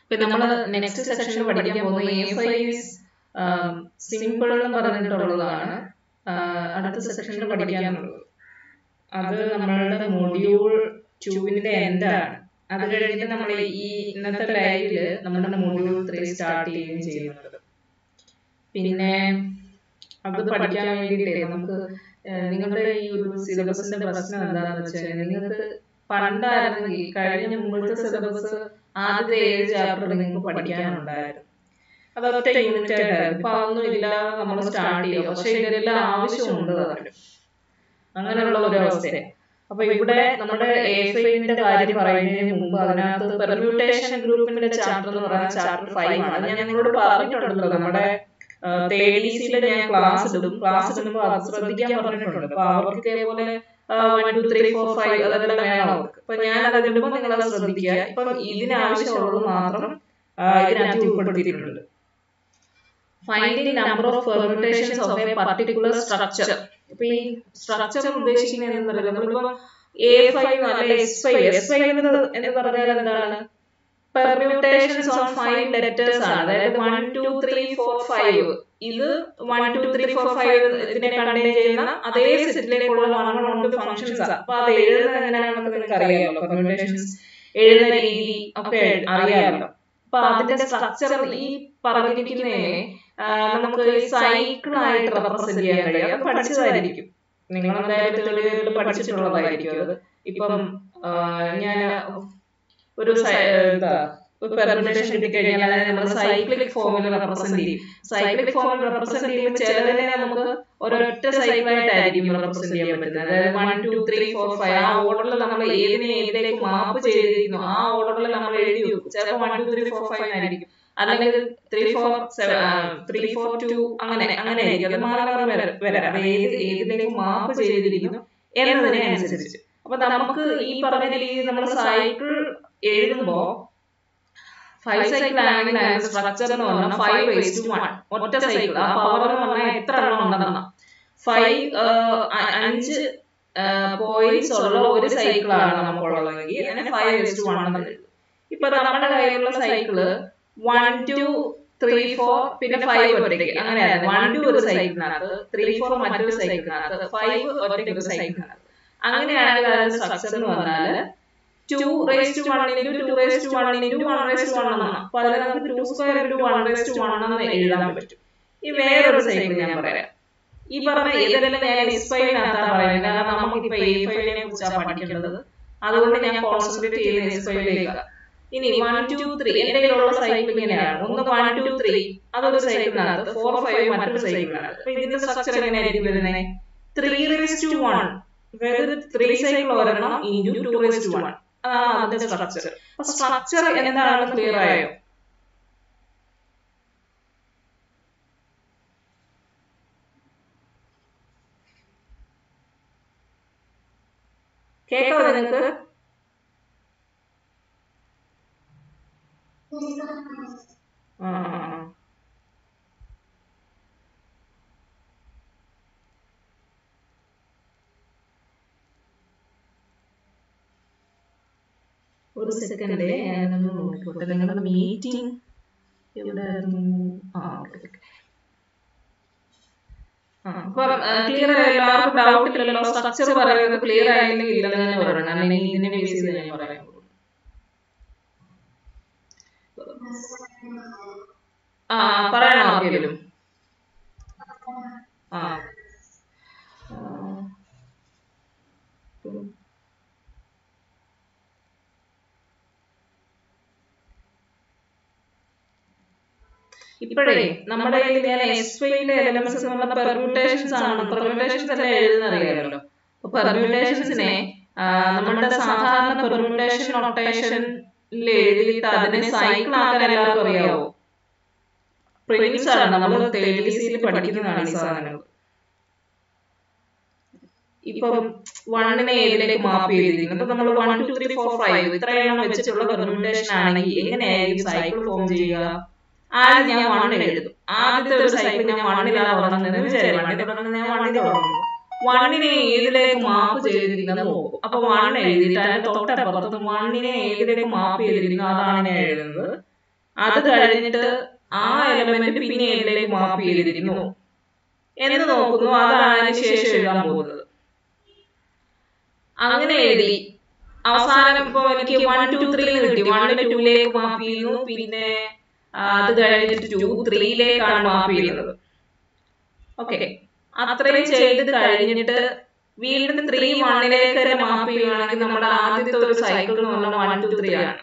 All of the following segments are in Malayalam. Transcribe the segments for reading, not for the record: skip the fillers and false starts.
ഇപ്പൊ നമ്മൾ നെക്സ്റ്റ് സെക്ഷനിൽ പഠിക്കാൻ പോകുന്നത് A5 സിമ്പിൾ എന്ന് പറഞ്ഞിട്ടുള്ളതാണ് അടുത്ത സെക്ഷനിൽ പഠിക്കാനുള്ളത്. അത് നമ്മളുടെ മൊഡ്യൂൾ 2 എൻഡാണ്. അത് കഴിഞ്ഞിട്ട് നമ്മൾ ഈ ഇന്നത്തെ ലൈവില് നമ്മുടെ മൊഡ്യൂൾ 3 സ്റ്റാർട്ട് ചെയ്യുകയും ചെയ്യുന്നുണ്ട്. പിന്നെ അത് പഠിക്കാൻ വേണ്ടിയിട്ടേ നമുക്ക് നിങ്ങളുടെ ഈ ഒരു സിലബസിന്റെ പ്രശ്നം എന്താണെന്ന് വെച്ചാൽ, നിങ്ങൾക്ക് പണ്ടായിരുന്നെങ്കിൽ കഴിഞ്ഞ മുമ്പത്തെ സിലബസ് ആദ്യത്തെ 7 ചാപ്റ്റർ നിങ്ങൾക്ക് പഠിക്കാനുണ്ടായിരുന്നു. അതൊറ്റ യൂണിറ്റ് ആയിട്ടായിരുന്നു. ഇപ്പൊ അതൊന്നും ഇല്ലാതെ നമ്മൾ സ്റ്റാർട്ട് ചെയ്യുക. പക്ഷെ ഇതിലെല്ലാം ആവശ്യമുണ്ട് താനും, അങ്ങനെയുള്ള ഒരു അവസ്ഥയാണ്. അപ്പൊ ഇവിടെ നമ്മുടെ A5 കാര്യം പറയുന്നതിന് മുമ്പ് അതിനകത്ത് പെർമ്യൂട്ടേഷൻ ഗ്രൂപ്പിന്റെ ചാപ്റ്റർ എന്ന് പറയുന്നത് ചാപ്റ്റർ 5 ആണ്. ഞാൻ നിങ്ങളോട് പറഞ്ഞിട്ടുണ്ടല്ലോ, നമ്മുടെ തേർഡ് ഞാൻ ക്ലാസ് ഇടുമ്പോൾ അത് ശ്രദ്ധിക്കാൻ പറഞ്ഞിട്ടുണ്ട്. അപ്പൊ അവർക്ക് ഇതേപോലെ 1 2 3 4 5 അതെല്ലാം വേണം അവർക്ക്. അപ്പൊ ഞാൻ അത് ഇടുമ്പോൾ നിങ്ങൾ അത് ശ്രദ്ധിക്കുക. ഇപ്പം ഇതിനാവശ്യമുള്ളത് മാത്രം ഇതിനകത്ത് ഉൾപ്പെടുത്തിയിട്ടുണ്ട്. Finding number of permutations of A particular structure. ഇപ്പൊ ഈ സ്ട്രക്ചർ ഉദ്ദേശിക്കുന്നത് എന്തല്ല, നമ്മളിപ്പോ A5 അല്ലെ S5 എന്ന് പറഞ്ഞാൽ എന്താണ്? പെർമ്യൂട്ടേഷൻസ് ഓൺ 5 ലെറ്റേഴ്സ് ആണ്. അതായത് 1 2 3 4 5. ഇത് 1 2 3 4 5 ഇതിനെ കണ്ടെയ്ൻ ചെയ്യുന്ന അതേ സെറ്റിലേക്കുള്ള ഫംഗ്ഷൻസ്. അപ്പൊ അത് എഴുതുന്നത് എങ്ങനെയാണെന്ന് നിങ്ങൾക്ക് അറിയാമല്ലോ. പെർമ്യൂട്ടേഷൻസ് എഴുതുന്ന രീതി ഒക്കെ അറിയാമല്ലോ. അപ്പൊ അതിന്റെ സ്ട്രക്ചർ ഈ പറഞ്ഞിരിക്കുന്നതിനെ നമുക്ക് സൈക്കിൾ ആയിട്ട് റെപ്രസെന്റ് ചെയ്യാൻ കഴിയും. അത് പഠിച്ചതായിരിക്കും, നിങ്ങൾ എന്തായാലും തെളിവുകൾ പഠിച്ചിട്ടുള്ളതായിരിക്കും. അത് ഇപ്പം ഞാൻ ഒരു പെർമ്യൂട്ടേഷൻ കിട്ടിക്കഴിഞ്ഞാൽ അതിനെ നമ്മൾ സൈക്ലിക് ഫോമിൽ റെപ്രസെന്റ് ചെയ്യും. സൈക്ലിക് ഫോമിൽ റെപ്രസെന്റ് ചെയ്യുമ്പോൾ ചിലതിനെ നമുക്ക് ഒരൊറ്റ സൈക്കിളായിട്ടായിരിക്കും റെപ്രസെന്റ് ചെയ്യാൻ പറ്റുന്നത്. അതായത് 1 2 3 4 5 ആ ഓർഡറിൽ നമ്മൾ ഏതിലേക്ക് മാപ്പ് ചെയ്തിരിക്കുന്നു ആ ഓർഡറിൽ നമ്മൾ എഴുതി വെക്കും. ചിലപ്പോൾ 1 2 3 4 5 ആയിരിക്കും, അല്ലെങ്കിൽ 3 4 3 4 2 അങ്ങനെ ആയിരിക്കും. അത് മാറി വരാം. ഏതിലേക്ക് മാപ്പ് ചെയ്തിരിക്കുന്നു എന്നതിനെ അനുസരിച്ച്. അപ്പൊ നമുക്ക് ഈ പറഞ്ഞ രീതിയിൽ നമ്മൾ സൈക്കിൾ എഴുതുമ്പോ 5 സൈക്കിൾ ആണെങ്കിൽ അതിന്റെ സ്ട്രക്ചർ എന്ന് പറഞ്ഞാൽ 5:1 ഒറ്റ സൈക്കിൾ. ആ പവർ എന്ന് പറഞ്ഞാൽ എത്ര എണ്ണം ഉണ്ടെന്ന 5 പോയിന്റ്സ് ഉള്ള ഒരു സൈക്കിളാണ് നമുക്കുള്ളതെങ്കിൽ അങ്ങനെ 5:1 എന്ന് എഴുതും. ഇപ്പൊ നമ്മുടെ കയ്യിലുള്ള സൈക്കിള് 1 2 3 4 പിന്നെ 5 ഒറ്റയ്ക്ക് അങ്ങനെയാണ്. 1 2 ഒരു സൈക്കിളിനകത്ത്, 3 4 മറ്റൊരു സൈക്കിളിനകത്ത്, 5 ഒറ്റയ്ക്ക് ഒരു സൈക്കിളിനകത്ത്. അങ്ങനെയാണെങ്കിൽ അതിന്റെ സ്ട്രക്ചർ എന്ന് പറഞ്ഞാൽ 2:1 into 2:1 into 1:1 എന്നാണ്. അപ്പൊ അതിൽ നമുക്ക് 2² into 1:1 എന്ന് എഴുതാൻ പറ്റും. ഈ വേറൊരു സൈക്കിൾ ഞാൻ പറയാം. ഈ പറഞ്ഞ ഇതെല്ലാം ഞാൻ S5-നകത്താണ് പറയുന്നത്. കാരണം നമുക്കിപ്പോ A5-നെ കുറിച്ചാണ് പഠിക്കേണ്ടത്. അതുകൊണ്ട് ഞാൻ കോൺസെൻട്രേറ്റ് ചെയ്യുന്നത് S5-ലേക്കാണ്. ഇനി 1 2 3 എന്റെ കയ്യിലുള്ള സൈക്കിൾ ഇങ്ങനെയാണ്. ഒന്ന് 1 2 3 അതൊരു സൈക്കിളിനകത്ത്, 4 5 മറ്റൊരു സൈക്കിളിനകത്ത്. അപ്പൊ ഇതിന്റെ സ്ട്രക്ചർ എങ്ങനെയായിരിക്കും വരുന്നത്? 3:1. അതായത് 3 സൈക്കിൾ ഒരെണ്ണം into 2:1. അതിന്റെ സ്ട്രക്ചർ. അപ്പൊ സ്ട്രക്ചർ എന്താണെന്ന് ക്ലിയർ ആയോ? കേൾക്കാവോ നിങ്ങൾക്ക്? ഒരു സെക്കൻഡ് ഞാനൊന്ന് നോക്കിക്കോട്ടെ. നിങ്ങളുടെ മീറ്റിംഗ് എവിടെയായിരുന്നു? ക്ലിയർ ആയല്ലോ? ആർക്കും ഡൗട്ട് ഇല്ലല്ലോ? സ്ട്രക്ചർ പറയുന്നത് ക്ലിയർ ആയില്ലെങ്കിൽ ഇല്ലെന്ന് തന്നെ പറയണം. അല്ലെങ്കിൽ ഇതിനെ ബേസ് ചെയ്ത് ഞാൻ പറയാൻ പോകും. പറയണോ ആർക്കെങ്കിലും? ഇപ്പോഴേ നമ്മുടെ ഞാൻ S5-ന്റെ എലമെന്റ്സ് എന്ന് പറഞ്ഞ പെർമ്യൂട്ടേഷൻസ് ആണ്. പെർമ്യൂട്ടേഷൻസ് എല്ലാം എഴുതുന്ന അറിയാമല്ലോ. അപ്പൊ പെർമ്യൂട്ടേഷൻസിനെ നമ്മുടെ സാധാരണ പെർമ്യൂട്ടേഷൻ നൊട്ടേഷനിൽ എഴുതിയിട്ട് അതിനെ സൈക്കിൾ ആക്കാൻ എല്ലാവർക്കും അറിയാവോ? പ്രിൻസ് ആണ്, നമ്മൾ തേർഡ് പഠിക്കുന്നതാണ് ഈ സാധനങ്ങൾ. ഇപ്പം 1-നെ ഏതിലേക്ക് മാപ്പ് ചെയ്തിരിക്കുന്നു? അപ്പൊ നമ്മൾ 1 2 3 4 5 ഇത്രയെണ്ണം വെച്ചിട്ടുള്ള പെർമ്യൂട്ടേഷൻ ആണെങ്കിൽ എങ്ങനെയായിരിക്കും സൈക്കിൾ ഫോം ചെയ്യുക? ആദ്യം ഞാൻ 1 എഴുതും. ആദ്യത്തെ ഒരു സൈക്കിൾ ഞാൻ 1-ലാണ് തുടങ്ങുന്നത് വിചാരിക്കും. 1-ൽ തുടങ്ങുന്നത് ഞാൻ 1-ൽ തുടങ്ങുന്നു. 1-നെ ഏതിലേക്ക് മാപ്പ് ചെയ്തിരിക്കുന്നത് നോക്കും. അപ്പൊ 1 എഴുതിയിട്ട് അതിന് തൊട്ടപ്പുറത്ത് 1-നെ ഏതിലേക്ക് മാപ്പ് ചെയ്തിരിക്കുന്നു അതാണ് ഞാൻ എഴുതുന്നത്. അത് കഴിഞ്ഞിട്ട് ആ എലമെന്റ് പിന്നെ ഏതിലേക്ക് മാപ്പ് ചെയ്തിരിക്കുന്നു എന്ന് നോക്കുന്നു. അതാണ് അതിന് ശേഷം എഴുതാൻ പോകുന്നത്. അങ്ങനെ എഴുതി അവസാനം ഇപ്പൊ എനിക്ക് 1 2 3 കിട്ടി. 1 2ലേക്ക് മാപ്പ് ചെയ്യുന്നു, പിന്നെ അത് കഴിഞ്ഞിട്ട് 2 3ലേക്കാണ് മാപ്പ് ചെയ്യുന്നത്. ഓക്കെ, അത്രയും ചെയ്ത് കഴിഞ്ഞിട്ട് വീണ്ടും 3 1ലേക്ക് തന്നെ മാപ്പ് ചെയ്യുകയാണെങ്കിൽ നമ്മുടെ ആദ്യത്തെ ഒരു സൈക്കിൾ എന്ന് പറഞ്ഞാൽ 1 2 3 ആണ്.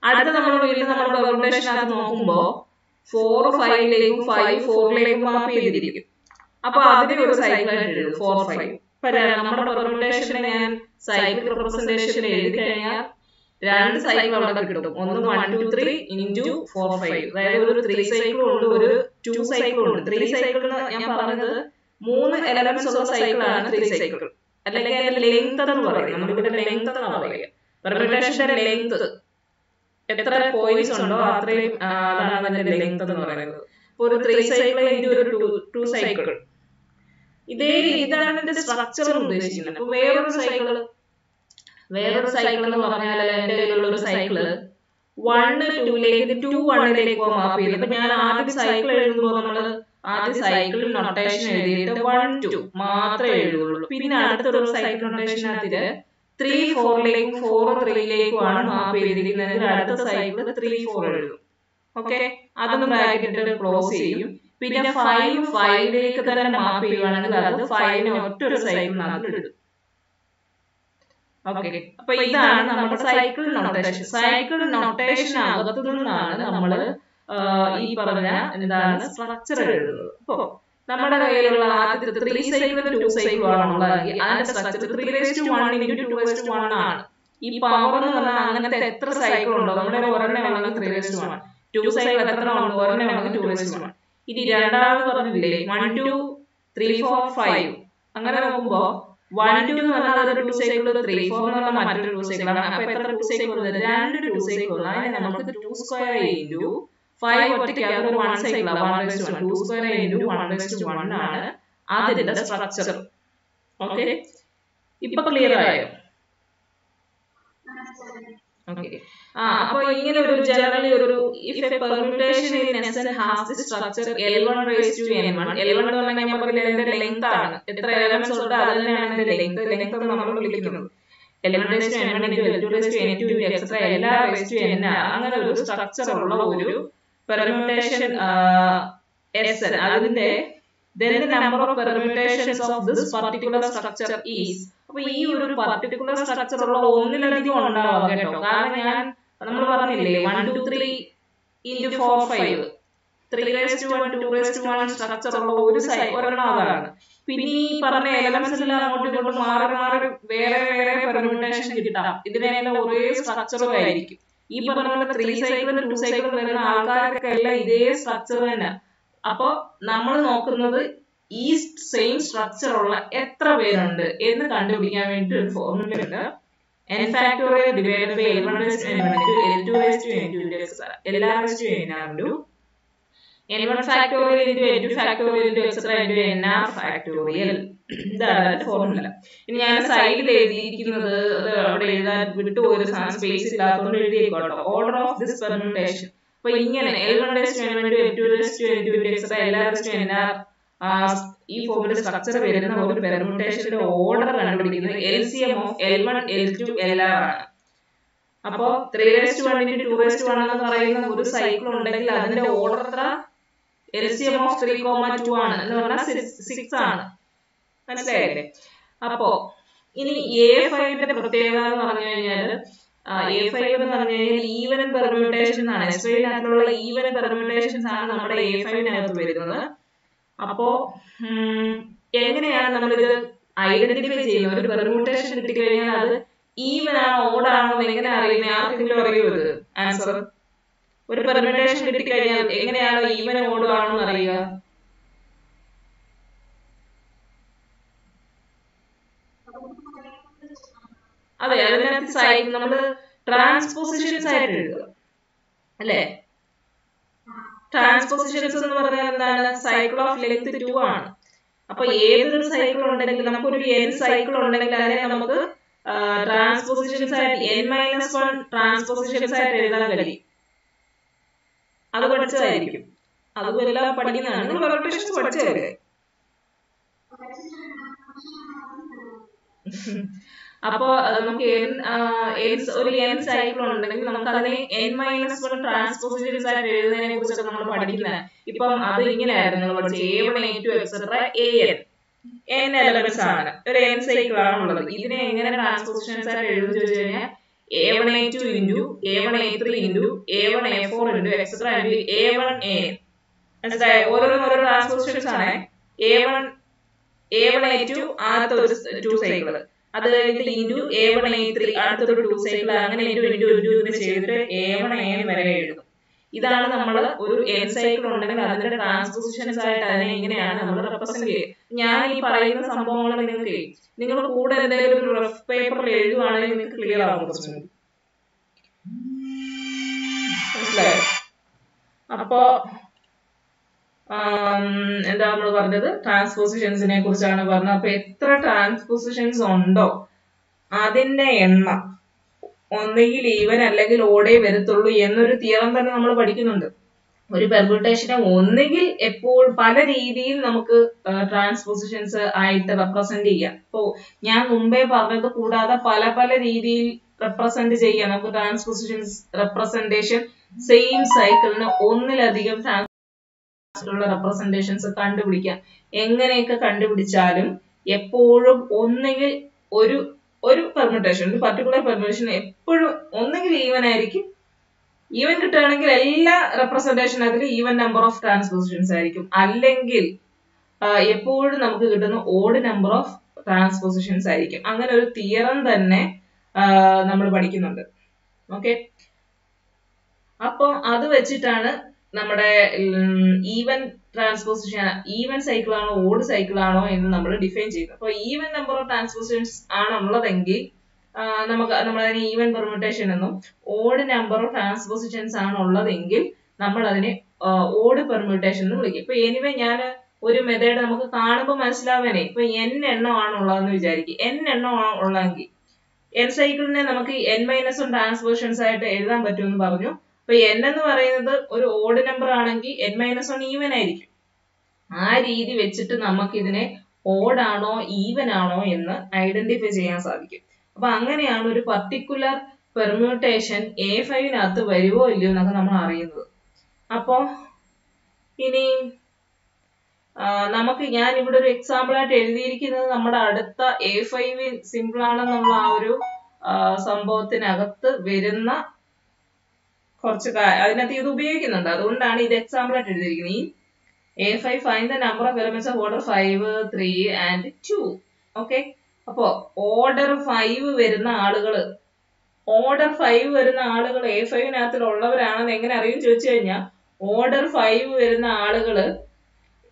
അടുത്ത നമ്മൾ വീണ്ടും നമ്മുടെ പെർമുട്ടേഷനകത്ത് നോക്കുമ്പോ 4 5ലേക്കും 5 4ലേക്കും മാപ്പ് ചെയ്തിരിക്കും. അപ്പൊ അതിനെ ഒരു സൈക്കിളായിട്ട് എഴുതും 4 5. നമ്മുടെ പെർമുട്ടേഷനെ ഞാൻ സൈക്കിൾ റെപ്രസെന്റേഷൻ എഴുതി കഴിഞ്ഞാൽ 2 സൈക്കിൾ അവിടെ കിട്ടും. ഒന്ന് 1 2 3 ഇൻറ്റു 4 5. അതായത് ഒരു 3 സൈക്കിളും ഉണ്ട്, ഒരു 2 സൈക്കിളും ഉണ്ട്. 3 സൈക്കിൾ ഞാൻ പറഞ്ഞത് 3 എലമെന്റ്സ് ഉള്ള സൈക്കിളാണ് 3 സൈക്കിൾ. അല്ലെങ്കിൽ അതിന്റെ ലെങ്ത് എന്ന് പറയും. നമ്മളിവിടെ ലെങ്ത് എന്നാണ് പറയുക. പെർമുട്ടേഷന്റെ ലെങ്ത് എത്ര പോയിന്റ്സ് ഉണ്ടോ അത്രയും അതാണ് അതിന്റെ ലെങ്ത് എന്ന് പറയുന്നത്. ഇപ്പൊ ഒരു 3 സൈക്കിൾ ഇൻറ്റു ഒരു 2 സൈക്കിൾ. ഇതേ ഇതാണ് ഇതിന്റെ സ്ട്രക്ചർ ഉദ്ദേശിക്കുന്നത്. അപ്പൊ വേറൊരു സൈക്കിൾ എന്ന് പറഞ്ഞാൽ എന്റെ കയ്യിലുള്ള ഒരു സൈക്കിള് 1 2ലേക്ക് 2 1ലേക്ക് മാപ്പ് ചെയ്തു. അപ്പൊ ഞാൻ ആദ്യം സൈക്കിൾ എഴുതുമ്പോൾ നമ്മള് ആദ്യം സൈക്കിൾ നൊട്ടേഷൻ എഴുതിയിട്ട് 1 2 മാത്രമേ എഴുതുള്ളൂ. പിന്നെ അടുത്തൊരു സൈക്കിൾ നൊട്ടേഷനകത്തില് 3 4ലേക്കും 4 3ലേക്കുമാണ് മാപ്പ് ചെയ്തിരിക്കുന്നതെങ്കിൽ അടുത്ത സൈക്കിൾ 3 4 എഴുതും. ഓക്കെ, അതൊന്ന് ബ്രാക്കറ്റ് ക്ലോസ് ചെയ്യും. പിന്നെ 5 5ലേക്ക് തന്നെ മാപ്പ് ചെയ്യുകയാണെങ്കിൽ അത് 5നെ ഒറ്റൊരു സൈക്കിളിനകത്ത് എഴുതും. ഓക്കെ, അപ്പൊ ഇതാണ് നമ്മുടെ സൈക്കിൾ നൊട്ടേഷൻ. സൈക്കിൾ നൊട്ടേഷനകത്തു നിന്നാണ് നമ്മള് ഈ പറഞ്ഞ എന്താണ് സ്ട്രക്ചർ എഴുതുന്നത്. അപ്പോ നമ്മുടെ കയ്യിലുള്ള ആദ്യത്തെ 3 സൈക്കിളും 2 സൈക്കിളും ആണുള്ളതെങ്കിൽ അതിന്റെ സ്ട്രക്ചർ 3:1 ഇൻറ്റു 2:1 ആണ്. ഈ പവർ എന്ന് പറഞ്ഞാൽ അങ്ങനത്തെ എത്ര സൈക്കിൾ ഉണ്ടോ, നമ്മുടെ ഒരെണ്ണം ആണെങ്കിൽ 3:1, 2 സൈക്കിൾ എത്ര ഉണ്ട്, ഒരെണ്ണം ആണെങ്കിൽ 2:1. ഇനി രണ്ടാമത് പറഞ്ഞില്ലേ 1 2 3 4 5. അങ്ങനെ നോക്കുമ്പോ 1 2 എന്ന് പറഞ്ഞാൽ അതൊരു 2 സൈക്കിൾ, 3 4 എന്ന് പറഞ്ഞാൽ മറ്റൊരു 2 സൈക്കിൾ ആണ്. അപ്പൊ എത്ര 2 സൈക്കിൾ ഉണ്ട്? 2 2 സൈക്കിൾ. അതിനെ നമുക്ക് 2 സ്ക്വയർ ഇൻറ്റു 5 ഒറ്റയ്ക്ക് അതൊരു 1 സൈക്കിൾ 1:1. 2 സ്ക്വയർ ഇൻറ്റു 1:1 ആണ് അതിന്റെ സ്ട്രക്ചർ. ഓക്കെ, ഇപ്പൊ ക്ലിയർ ആയോ? ഓക്കെ, അപ്പൊ ഇങ്ങനെ ഒരു ജനറലി ഒരു if a permutation in SN has the structure L1 raised to n1. L1 എന്ന് പറഞ്ഞാൽ ഞാൻ പറഞ്ഞില്ല അതിന്റെ ലെങ്ത് ആണ്. എത്ര എലമെന്റ്സ് ഉണ്ട് അത് തന്നെയാണ് അതിന്റെ ലെങ്ത്. ലെങ്ത് എന്ന് നമ്മൾ വിളിക്കുന്നത് L1 raised to n1 into L2 raised to n2 etc. എല്ലാ raised to n. അങ്ങനെ ഒരു സ്ട്രക്ചർ ഉള്ള ഒരു പെർമുട്ടേഷൻ SN. അതിന്റെ then the number of permutations of this particular structure is. അപ്പൊ ഈ ഒരു പർട്ടിക്കുലർ സ്ട്രക്ചർ ഉള്ള ഒന്നിലധികം ഉണ്ടാവാം കേട്ടോ. കാരണം നമ്മൾ പറഞ്ഞില്ലേ 1 2 3 into 4 5 3:1 2:1 സ്ട്രക്ചർ ഉള്ള ഒരു ഒരെണ്ണം അതാണ്. പിന്നെ ഈ പറഞ്ഞ എലമെന്റ്സ് എല്ലാം അങ്ങോട്ടും ഇങ്ങോട്ടും മാറി മാറി വേറെ വേറെ പെർമുട്ടേഷൻ കിട്ടാം. ഇതിനെല്ലാം ഒരേ സ്ട്രക്ചറും ആയിരിക്കും. ഈ പറഞ്ഞ 3 സൈക്കിളും 2 സൈക്കിളും വരുന്ന ആൾക്കാരൊക്കെ എല്ലാം ഇതേ സ്ട്രക്ചർ തന്നെ. അപ്പൊ നമ്മൾ നോക്കുന്നത് ഈ സെയിം സ്ട്രക്ചർ ഉള്ള എത്ര പേരുണ്ട് എന്ന് കണ്ടുപിടിക്കാൻ വേണ്ടി ഒരു ഫോർമുല ഉണ്ട്. n factorial divided by L1 raised to n1 into L2 raised to n2 etc. L raised to n into n1 factorial into n2 factorial into etc. into nr factorial. ഇതാണ് ഫോർമുല. ഇനി ഞാൻ സൈഡിൽ എഴുതിയിരിക്കുന്നത് അവിടെ എഴുതാൻ വിട്ടുപോയൊരു സ്പേസ് ഇല്ലാത്തതുകൊണ്ട് എഴുതിയേക്കോട്ടോ. Order of this permutation. അപ്പൊ ഇങ്ങനെ L1 raised to n1 into L2 raised to n2 etc. L raised to nr ഈ ഫോമിൽ സ്ട്രക്ചർ വരുന്ന ഒരു പെർമുട്ടേഷന്റെ ഓർഡർ കണ്ടുപിടിക്കുന്നത് LCM of L1 L2 LR ആണ്. അപ്പോ 3:1 into 2:1 എന്ന് പറയുന്ന ഒരു സൈക്കിൾ ഉണ്ടെങ്കിൽ അതിന്റെ ഓർഡർ എത്ര? LCM of 3,2 ആണ് എന്ന് പറഞ്ഞാൽ 6 ആണ്. മനസ്സിലായില്ലേ? അപ്പോ ഇനി A5ന്റെ പ്രത്യേകത എന്ന് പറഞ്ഞു കഴിഞ്ഞാൽ A5 എന്ന് പറഞ്ഞു കഴിഞ്ഞാൽ ഈവൻ പെർമുട്ടേഷൻ ആണ്. S5 ഈവൻ പെർമുട്ടേഷൻസ് ആണ് നമ്മുടെ A5 വരുന്നത്. അപ്പോ എങ്ങനെയാണ് നമ്മളിത് ഐഡന്റിഫൈ ചെയ്യുന്നത്? ഒരു പെർമുട്ടേഷൻ കിട്ടിക്കഴിഞ്ഞാൽ അത് ഈവൻ ആണോ ഓഡ് ആണോ എന്ന് എങ്ങനെ അറിയുന്നത്? ആർക്കെങ്കിലും അറിയോ ഇത് ആൻസർ? ഒരു പെർമുട്ടേഷൻ കിട്ടിക്കഴിഞ്ഞാൽ എങ്ങനെയാണ് ഈവൻ ഓഡ് ആണോ എന്ന് അറിയുക? അതെ, അതിനകത്ത് നമ്മള് ട്രാൻസ്പോസിഷൻസ് ആയിട്ട് എഴുതുക അല്ലേ? ട്രാൻസ്പോസിഷൻസ് എന്ന് പറഞ്ഞാൽ എന്താണ്? സൈക്കിൾ ഓഫ് ലെങ്ത് 2 ആണ്. അപ്പൊ ഏതൊരു സൈക്കിൾ ഉണ്ടെങ്കിൽ നമുക്കൊരു n സൈക്കിൾ ഉണ്ടെങ്കിൽ അതിനെ നമുക്ക് ട്രാൻസ്പോസിഷൻസ് ആയിട്ട് n-1 ട്രാൻസ്പോസിഷൻസ് ആയിട്ട് എഴുതാൻ കഴിയും. അത് പഠിച്ചതായിരിക്കും. അതും എല്ലാം പഠിക്കുന്നതാണ്. നിങ്ങൾ പെർമുട്ടേഷൻസ് പഠിച്ചതല്ലേ? അപ്പോ നമുക്ക് ഒരു n സൈക്കിൾ ഉണ്ടെങ്കിൽ നമുക്ക് അതിനെ n-1 ട്രാൻസ്പോസിഷൻസ് ആയിട്ട് എഴുതുന്നതിനെ കുറിച്ചൊക്കെ നമ്മൾ പഠിക്കുന്നത്. ഇപ്പം അത് ഇങ്ങനെയായിരുന്നു നമ്മൾ പഠിച്ചത്. A1 A2 etc. an n elements ആണ്, ഒരു n സൈക്കിൾ ആണുള്ളത്. ഇതിനെ എങ്ങനെ ട്രാൻസ്പോസിഷൻസ് ആയിട്ട് എഴുതുന്നു ചോദിച്ചു കഴിഞ്ഞാൽ A1 A2 into A1 A3 into A1 A4 into etc. into A1 AN. മനസ്സിലായോ? ഓരോന്നും ഓരോ ട്രാൻസ്പോസിഷൻസ് ആണ്. A1 A2 ആദ്യത്തെ ഒരു 2 സൈക്കിൾ, അത് കഴിഞ്ഞിട്ട് ഇൻറ്റു A1 A3 അടുത്തൊരു 2 സൈക്കിൾ, അങ്ങനെ ഇൻറ്റു ചെയ്തിട്ട് A1 AN വരെ എഴുതും. ഇതാണ് നമ്മൾ ഒരു n സൈക്കിൾ ഉണ്ടെങ്കിൽ അതിന്റെ ട്രാൻസ്പോസിഷൻസ് ആയിട്ട് അതിനെ ഇങ്ങനെയാണ് നമ്മൾ റെപ്രസെന്റ് ചെയ്യുക. ഞാൻ ഈ പറയുന്ന സംഭവങ്ങൾ നിങ്ങൾ കൂടെ എന്തെങ്കിലും ഒരു റഫ് പേപ്പറിൽ എഴുതുവാണെങ്കിൽ നിങ്ങൾക്ക് ക്ലിയർ ആവും കുറച്ചും കൂടി. മനസ്സിലായോ? അപ്പോ എന്താ നമ്മൾ പറഞ്ഞത്? ട്രാൻസ്പോസിഷൻസിനെ കുറിച്ചാണ് പറഞ്ഞത്. അപ്പൊ എത്ര ട്രാൻസ്പോസിഷൻസ് ഉണ്ടോ അതിന്റെ എണ്ണം ഒന്നുകിൽ ഈവൻ അല്ലെങ്കിൽ ഓടേ വരത്തുള്ളൂ എന്നൊരു തിയറം തന്നെ നമ്മൾ പഠിക്കുന്നുണ്ട്. ഒരു പെർമ്യൂട്ടേഷനെ ഒന്നുകിൽ എപ്പോൾ പല രീതിയിൽ നമുക്ക് ട്രാൻസ്പോസിഷൻസ് ആയിട്ട് റെപ്രസെന്റ് ചെയ്യാം. ഇപ്പോ ഞാൻ മുമ്പേ പറഞ്ഞത് കൂടാതെ പല പല രീതിയിൽ റെപ്രസെന്റ് ചെയ്യാം. നമുക്ക് ട്രാൻസ്പോസിഷൻസ് റെപ്രസെന്റേഷൻ സെയിം സൈക്കിളിന് ഒന്നിലധികം റെപ്രസെന്റേഷൻസ് കണ്ടുപിടിക്കാം. എങ്ങനെയൊക്കെ കണ്ടുപിടിച്ചാലും എപ്പോഴും ഒന്നുകിൽ ഒരു പെർമ്യൂട്ടേഷൻ, ഒരു പർട്ടിക്കുലർ പെർമ്യൂട്ടേഷൻ എപ്പോഴും ഒന്നുകിൽ ഈവൻ ആയിരിക്കും. ഈവൻ കിട്ടുകയാണെങ്കിൽ എല്ലാ റെപ്രസെന്റേഷനകത്തിലും ഈവൻ നമ്പർ ഓഫ് ട്രാൻസ്പോസിഷൻസ് ആയിരിക്കും. അല്ലെങ്കിൽ എപ്പോഴും നമുക്ക് കിട്ടുന്ന ഓഡ് നമ്പർ ഓഫ് ട്രാൻസ്പോസിഷൻസ് ആയിരിക്കും. അങ്ങനെ ഒരു തിയറം തന്നെ നമ്മൾ പഠിക്കുന്നുണ്ട്. ഓക്കെ, അപ്പൊ അത് വെച്ചിട്ടാണ് നമ്മുടെ ഈവൻ ട്രാൻസ്പോസിഷൻ ഈവൻ സൈക്കിൾ ആണോ ഓഡ് സൈക്കിൾ ആണോ എന്ന് നമ്മൾ ഡിഫൈൻ ചെയ്യുന്നത്. അപ്പൊ ഈവൻ നമ്പർ ഓഫ് ട്രാൻസ്പോസിഷൻസ് ആണ് ഉള്ളതെങ്കിൽ നമ്മളതിനെ ഈവൻ പെർമ്യൂട്ടേഷൻ എന്നും, ഓഡ് നമ്പർ ഓഫ് ട്രാൻസ്പോസിഷൻസ് ആണ് ഉള്ളതെങ്കിൽ നമ്മൾ അതിനെ ഓഡ് പെർമ്യൂട്ടേഷൻ എന്ന് വിളിക്കും. ഇപ്പൊ എനിവേ ഞാൻ ഒരു മെത്തേഡ് നമുക്ക് കാണുമ്പോൾ മനസ്സിലാവാനേ, ഇപ്പൊ n എണ്ണം ആണ് ഉള്ളതെന്ന് വിചാരിക്കും. n എണ്ണം ഉള്ളതെങ്കിൽ n സൈക്കിളിനെ നമുക്ക് n-1 ട്രാൻസ്പോസിഷൻസ് ആയിട്ട് എഴുതാൻ പറ്റുമെന്ന് പറഞ്ഞു. അപ്പൊ n എന്ന് പറയുന്നത് ഒരു ഓഡ് നമ്പർ ആണെങ്കിൽ n-1 ഈവൻ ആയിരിക്കും. ആ രീതി വെച്ചിട്ട് നമുക്ക് ഇതിനെ ഓഡ് ആണോ ഈവൻ ആണോ എന്ന് ഐഡന്റിഫൈ ചെയ്യാൻ സാധിക്കും. അപ്പൊ അങ്ങനെയാണ് ഒരു പർട്ടിക്കുലർ പെർമ്യൂട്ടേഷൻ A5-നകത്ത് വരുവോ ഇല്ലയോ എന്നൊക്കെ നമ്മൾ അറിയുന്നത്. അപ്പോ ഇനി നമുക്ക് ഞാൻ ഇവിടെ ഒരു എക്സാമ്പിൾ ആയിട്ട് എഴുതിയിരിക്കുന്നത് നമ്മുടെ അടുത്ത A5 സിമ്പിൾ ആണെന്നുള്ള ആ ഒരു സംഭവത്തിനകത്ത് വരുന്ന കുറച്ച് അതിനകത്ത് ഇത് ഉപയോഗിക്കുന്നുണ്ട്. അതുകൊണ്ടാണ് ഇത് എക്സാമ്പിൾ ആയിട്ട് എഴുതിയിരിക്കുന്നത്. ഈ A5 find the number of elements of order 5, 3 and 2. Okay, അപ്പോ ഓർഡർ 5 വരുന്ന ആളുകൾ A5-നകത്തിൽ ഉള്ളവരാണെന്ന് എങ്ങനെ അറിയും ചോദിച്ചു കഴിഞ്ഞാൽ, ഓർഡർ 5 വരുന്ന ആളുകള്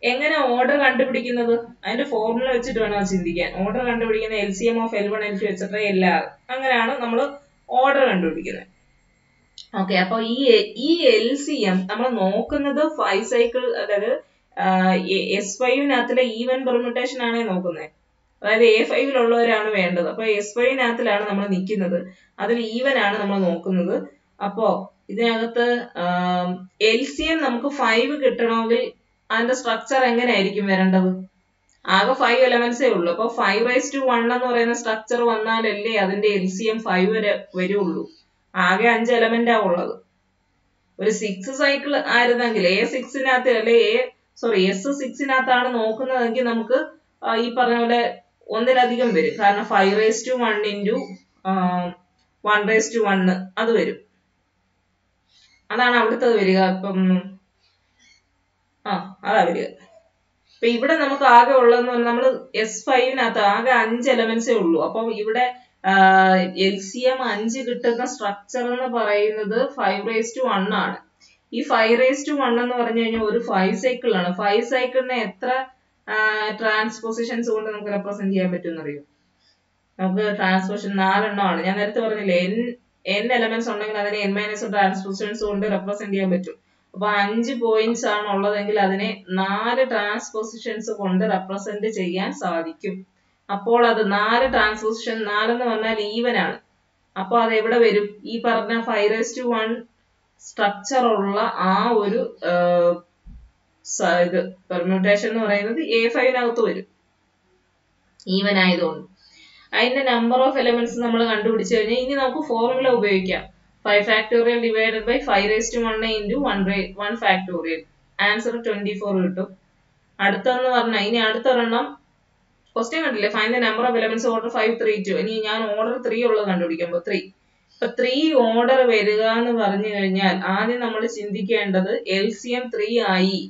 എങ്ങനെ ഓർഡർ കണ്ടുപിടിക്കുന്നത്? അതിന്റെ ഫോർമുല വെച്ചിട്ട് വേണം ചിന്തിക്കാൻ. ഓർഡർ കണ്ടുപിടിക്കുന്ന LCM of L1, L2 etc. LR, അങ്ങനെയാണ് നമ്മൾ ഓർഡർ കണ്ടുപിടിക്കുന്നത്. ഓക്കെ, അപ്പൊ ഈ LCM നമ്മൾ നോക്കുന്നത് 5 സൈക്കിൾ, അതായത് S5-നകത്തിലെ ഈവൻ പെർമ്യൂട്ടേഷൻ ആണ് നോക്കുന്നത്. അതായത് A5-ലുള്ളവരാണ് വേണ്ടത്. അപ്പൊ S5-നകത്തിലാണ് നമ്മൾ നിൽക്കുന്നത്, അതിൽ ഈവൻ ആണ് നമ്മൾ നോക്കുന്നത്. അപ്പോ ഇതിനകത്ത് LCM നമുക്ക് 5 കിട്ടണമെങ്കിൽ അതിന്റെ സ്ട്രക്ചർ എങ്ങനെയായിരിക്കും വരേണ്ടത്? ആകെ 5 എലമെന്റ്സേ ഉള്ളൂ. അപ്പൊ 5⁻1 എന്ന് പറയുന്ന സ്ട്രക്ചർ വന്നാലല്ലേ അതിന്റെ LCM 5 വരെ വരുള്ളൂ. ആകെ 5 എലമെന്റാ ഉള്ളത്. ഒരു 6 സൈക്കിൾ ആയിരുന്നെങ്കിൽ S6-നകത്ത് അല്ലെ S6-നകത്താണ് നോക്കുന്നതെങ്കിൽ നമുക്ക് ഈ പറഞ്ഞ പോലെ ഒന്നിലധികം വരും. കാരണം 5⁻1 into 1⁻1 അത് വരും. അതാണ് അവിടുത്തെ വരിക. ഇപ്പം അതാ വരിക. അപ്പൊ ഇവിടെ നമുക്ക് ആകെ ഉള്ളതെന്ന് പറഞ്ഞാൽ നമ്മൾ S5-നകത്ത് ആകെ 5 എലമെന്റ്സേ ഉള്ളൂ. അപ്പം ഇവിടെ LCM 5 കിട്ടുന്ന സ്ട്രക്ചർ എന്ന് പറയുന്നത് 5⁻1 ആണ്. ഈ 5⁻1 എന്ന് പറഞ്ഞു കഴിഞ്ഞാൽ ഒരു 5 സൈക്കിൾ ആണ്. 5 സൈക്കിളിനെ എത്ര ട്രാൻസ്പോസിഷൻസ് കൊണ്ട് നമുക്ക് റെപ്രസെന്റ് ചെയ്യാൻ പറ്റും എന്നറിയോ? നമുക്ക് ട്രാൻസ്പോസിഷൻ 4 എണ്ണമാണ്. ഞാൻ നേരത്തെ പറഞ്ഞില്ലേ, n എലമെന്റ്സ് ഉണ്ടെങ്കിൽ അതിനെ n-1 ട്രാൻസ്പോസിഷൻസ് കൊണ്ട് റെപ്രസെന്റ് ചെയ്യാൻ പറ്റും. അപ്പൊ 5 പോയിന്റ്സ് ആണ് ഉള്ളതെങ്കിൽ അതിനെ 4 ട്രാൻസ്പോസിഷൻസ് കൊണ്ട് റെപ്രസെന്റ് ചെയ്യാൻ സാധിക്കും. അപ്പോൾ അത് 4 ട്രാൻസ്പോസിഷൻ, 4 എന്ന് പറഞ്ഞാൽ ഈവൻ ആണ്. അപ്പൊ അത് എവിടെ വരും? ഈ പറഞ്ഞ 5⁻1 സ്ട്രക്ചർ ഉള്ള ആ ഒരു ഇത് പെർമ്യൂട്ടേഷൻ എന്ന് പറയുന്നത് A5-നകത്ത് വരും, ഈവൻ ആയതുകൊണ്ട്. അതിന്റെ നമ്പർ ഓഫ് എലമെന്റ്സ് നമ്മൾ കണ്ടുപിടിച്ചു കഴിഞ്ഞാൽ ഇനി നമുക്ക് ഫോർമുല ഉപയോഗിക്കാം. 5 factorial divided by 5⁻1 into 1 factorial. Answer 24 കിട്ടും. അടുത്തെന്ന് പറഞ്ഞാൽ ഇനി അടുത്തൊരെണ്ണം ക്വസ്റ്റ്യൻ കണ്ടില്ലേ, find the number of elements order 5, 3, 2. ഇനി ഞാൻ ഓർഡർ 3 ഉള്ളത് കണ്ടുപിടിക്കാം. 3. ഇപ്പൊ 3 ഓർഡർ വരിക എന്ന് പറഞ്ഞു കഴിഞ്ഞാൽ ആദ്യം നമ്മൾ ചിന്തിക്കേണ്ടത് LCM 3 ആയി.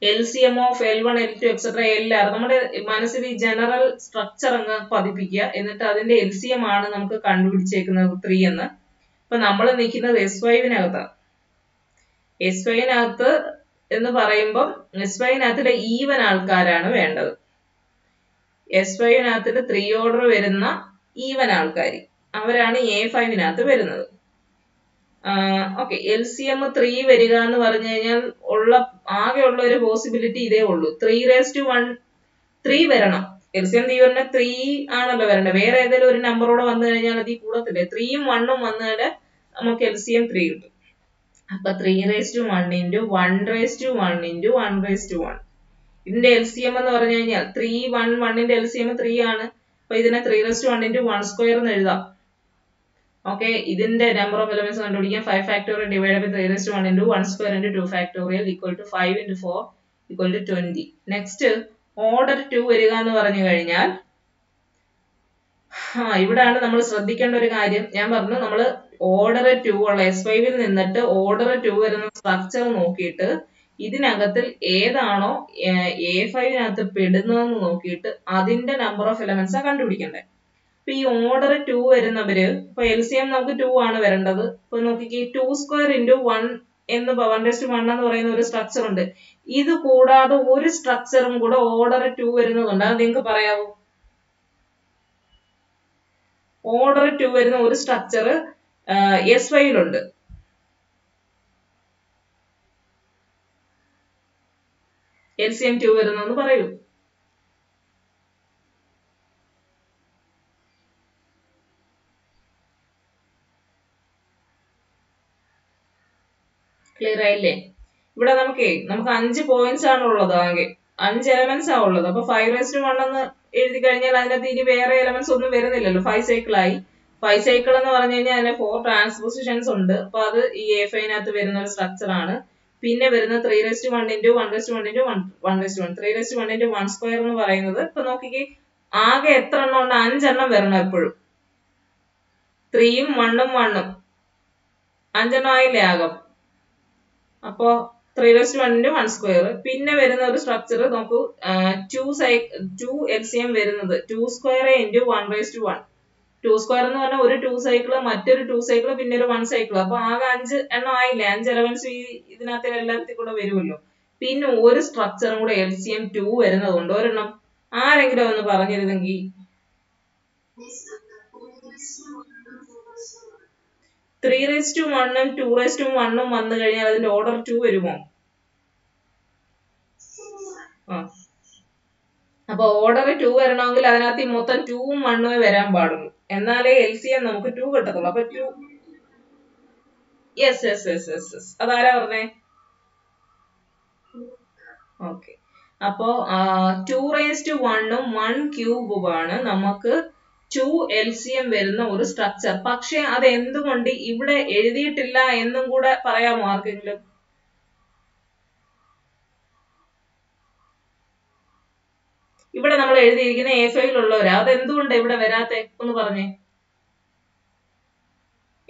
LCM of L1, L2 etcetera LR നമ്മുടെ മനസ്സിൽ ഈ ജനറൽ സ്ട്രക്ചർ അങ്ങ് പതിപ്പിക്കുക. എന്നിട്ട് അതിന്റെ LCM ആണ് നമുക്ക് കണ്ടുപിടിച്ചേക്കുന്നത് 3 എന്ന്. ഇപ്പൊ നമ്മൾ നിൽക്കുന്നത് S5-നകത്താണ്. S5-നകത്ത് എന്ന് പറയുമ്പോൾ S5-നകത്തിലെ ഈവൻ ആൾക്കാരാണ് വേണ്ടത്. S5-നകത്തില് 3 ഓർഡർ വരുന്ന ഈവൻ ആൾക്കാർ അവരാണ് A5-നകത്ത് വരുന്നത്. ഓക്കെ, LCM 3 വരിക എന്ന് പറഞ്ഞു കഴിഞ്ഞാൽ ആകെയുള്ള ഒരു പോസിബിലിറ്റി ഇതേ ഉള്ളൂ. 3 വരണം. LCM 3 ആണല്ലോ വരേണ്ടത്. വേറെ ഏതെങ്കിലും ഒരു നമ്പറോടെ വന്നു കഴിഞ്ഞാൽ അത് ഈ കൂടത്തില്ലേ, 3ഉം 1ഉം വന്നാൽ നമുക്ക് LCM 3 കിട്ടും. അപ്പൊ 3⁻1 ഇൻറ്റു 1⁻1 ഇൻറ്റു 1⁻1. ഇതിന്റെ LCM എന്ന് പറഞ്ഞു കഴിഞ്ഞാൽ 3, 1, 1ന്റെ LCM 3 ആണ്. അപ്പൊ ഇതിനെ 3⁻1 ഇൻറ്റു 1² എന്ന് എഴുതാം. ഓക്കെ, ഇതിന്റെ നമ്പർ ഓഫ് എലമെന്റ്സ് കണ്ടുപിടിക്കാം. 5 factorial divide by 3⁻1 into 1² into 2 factorial equal to 5 into 4 equal to 20. Next order 2 വരിക എന്ന് പറഞ്ഞു കഴിഞ്ഞാൽ ഇവിടാണ് നമ്മൾ ശ്രദ്ധിക്കേണ്ട ഒരു കാര്യം. ഞാൻ പറഞ്ഞു നമ്മൾ ഓർഡർ 2 ഉള്ള S5-ൽ നിന്നിട്ട് ഓർഡർ 2 വരുന്ന സ്ട്രക്ചർ നോക്കിയിട്ട് ഇതിനകത്തിൽ ഏതാണോ A5-നകത്ത് പെടുന്നതെന്ന് നോക്കിയിട്ട് അതിന്റെ നമ്പർ ഓഫ് എലമെന്റ്സ് കണ്ടുപിടിക്കണ്ടേ. ഇപ്പൊ ഈ ഓർഡർ 2 വരുന്നവര് ഇപ്പൊ LCM നമുക്ക് 2 ആണ് വരേണ്ടത്. ഇപ്പൊ നോക്കിക്കേ, 2² ഇൻറ്റു 1 എന്ന് 1:1 എന്ന് പറയുന്ന ഒരു സ്ട്രക്ചർ ഉണ്ട്. ഇത് കൂടാതെ ഒരു സ്ട്രക്ചറും കൂടെ ഓർഡർ 2 വരുന്നതുണ്ട്. അത് നിങ്ങൾക്ക് പറയാവോ? ഓർഡർ 2 വരുന്ന ഒരു സ്ട്രക്ചർ S5-ലുണ്ട്. LCM 2 വരുന്നതെന്ന് പറയൂ. ക്ലിയർ ആയില്ലേ? ഇവിടെ നമുക്ക് 5 പോയിന്റ്സ് ആണ് ഉള്ളത്. ആകെ 5 എലമെന്റ്സ് ആണ് ഉള്ളത്. അപ്പൊ 5⁻1 എന്ന് എഴുതി കഴിഞ്ഞാൽ അതിനകത്ത് ഇനി വേറെ എലമെന്റ്സ് ഒന്നും വരുന്നില്ലല്ലോ. 5 സൈക്കിൾ ആയി. 5 സൈക്കിൾ എന്ന് പറഞ്ഞു കഴിഞ്ഞാൽ അതിന് 4 ട്രാൻസ്പോസിഷൻസ് ഉണ്ട്. അപ്പൊ അത് ഈ A5-നകത്ത് വരുന്ന ഒരു സ്ട്രക്ചർ ആണ്. പിന്നെ വരുന്ന 3⁻1 ഇൻറ്റു 1⁻1 ഇൻറ്റു 1⁻1. 3⁻1 ഇൻറ്റു 1² എന്ന് പറയുന്നത് ഇപ്പൊ നോക്കിക്കേ, ആകെ എത്ര എണ്ണം ഉണ്ട്? 5 എണ്ണം വരണം എപ്പോഴും. 3ഉം 1ഉം 1ഉം 5 എണ്ണം ആയില്ലേ ആകം. അപ്പോ 3⁻1 ഇൻറ്റു 1². പിന്നെ വരുന്ന ഒരു സ്ട്രക്ചർ നോക്കൂ, 2 LCM വരുന്നത് 2² ഇൻറ്റു 1⁻1. 2² എന്ന് പറഞ്ഞാൽ ഒരു 2 സൈക്കിള്, മറ്റൊരു 2 സൈക്കിള്, പിന്നെ ഒരു 1 സൈക്കിൾ. അപ്പൊ ആകെ 5 എണ്ണം ആയില്ലേ. 5 എലമെന്റ്സ് ഇതിനകത്ത് എല്ലാത്തിൽ കൂടെ വരുമല്ലോ. പിന്നെ ഒരു സ്ട്രക്ചറും കൂടെ LCM 2 വരുന്നതുകൊണ്ട് ഒരെണ്ണം ആരെങ്കിലും ഒന്ന് പറഞ്ഞിരുന്നെങ്കിൽ. 3⁻1ഉം 2⁻1ഉം വന്നു കഴിഞ്ഞാൽ അതിന്റെ ഓർഡർ 2 വരുമോ? അപ്പൊ ഓർഡർ 2 വരണമെങ്കിൽ അതിനകത്ത് മൊത്തം 2ഉം 1ഉം വരാൻ പാടുള്ളൂ. എന്നാലേ LCM നമുക്ക് 2 കിട്ടത്തുള്ളൂ. അപ്പൊ 2 യെസ് അതാരാ പറഞ്ഞേ? ഓക്കെ, അപ്പോ 2⁻1ഉം 1³ നമുക്ക് 2 LCM വരുന്ന ഒരു സ്ട്രക്ചർ. പക്ഷെ അത് എന്തുകൊണ്ട് ഇവിടെ എഴുതിയിട്ടില്ല എന്നും കൂടെ പറയാമോ ആർക്കെങ്കിലും? ഇവിടെ നമ്മൾ എഴുതിയിരിക്കുന്ന A5-ലുള്ളവരാ. അത് എന്തുകൊണ്ട് ഇവിടെ വരാത്തെ ഒന്ന് പറഞ്ഞേ.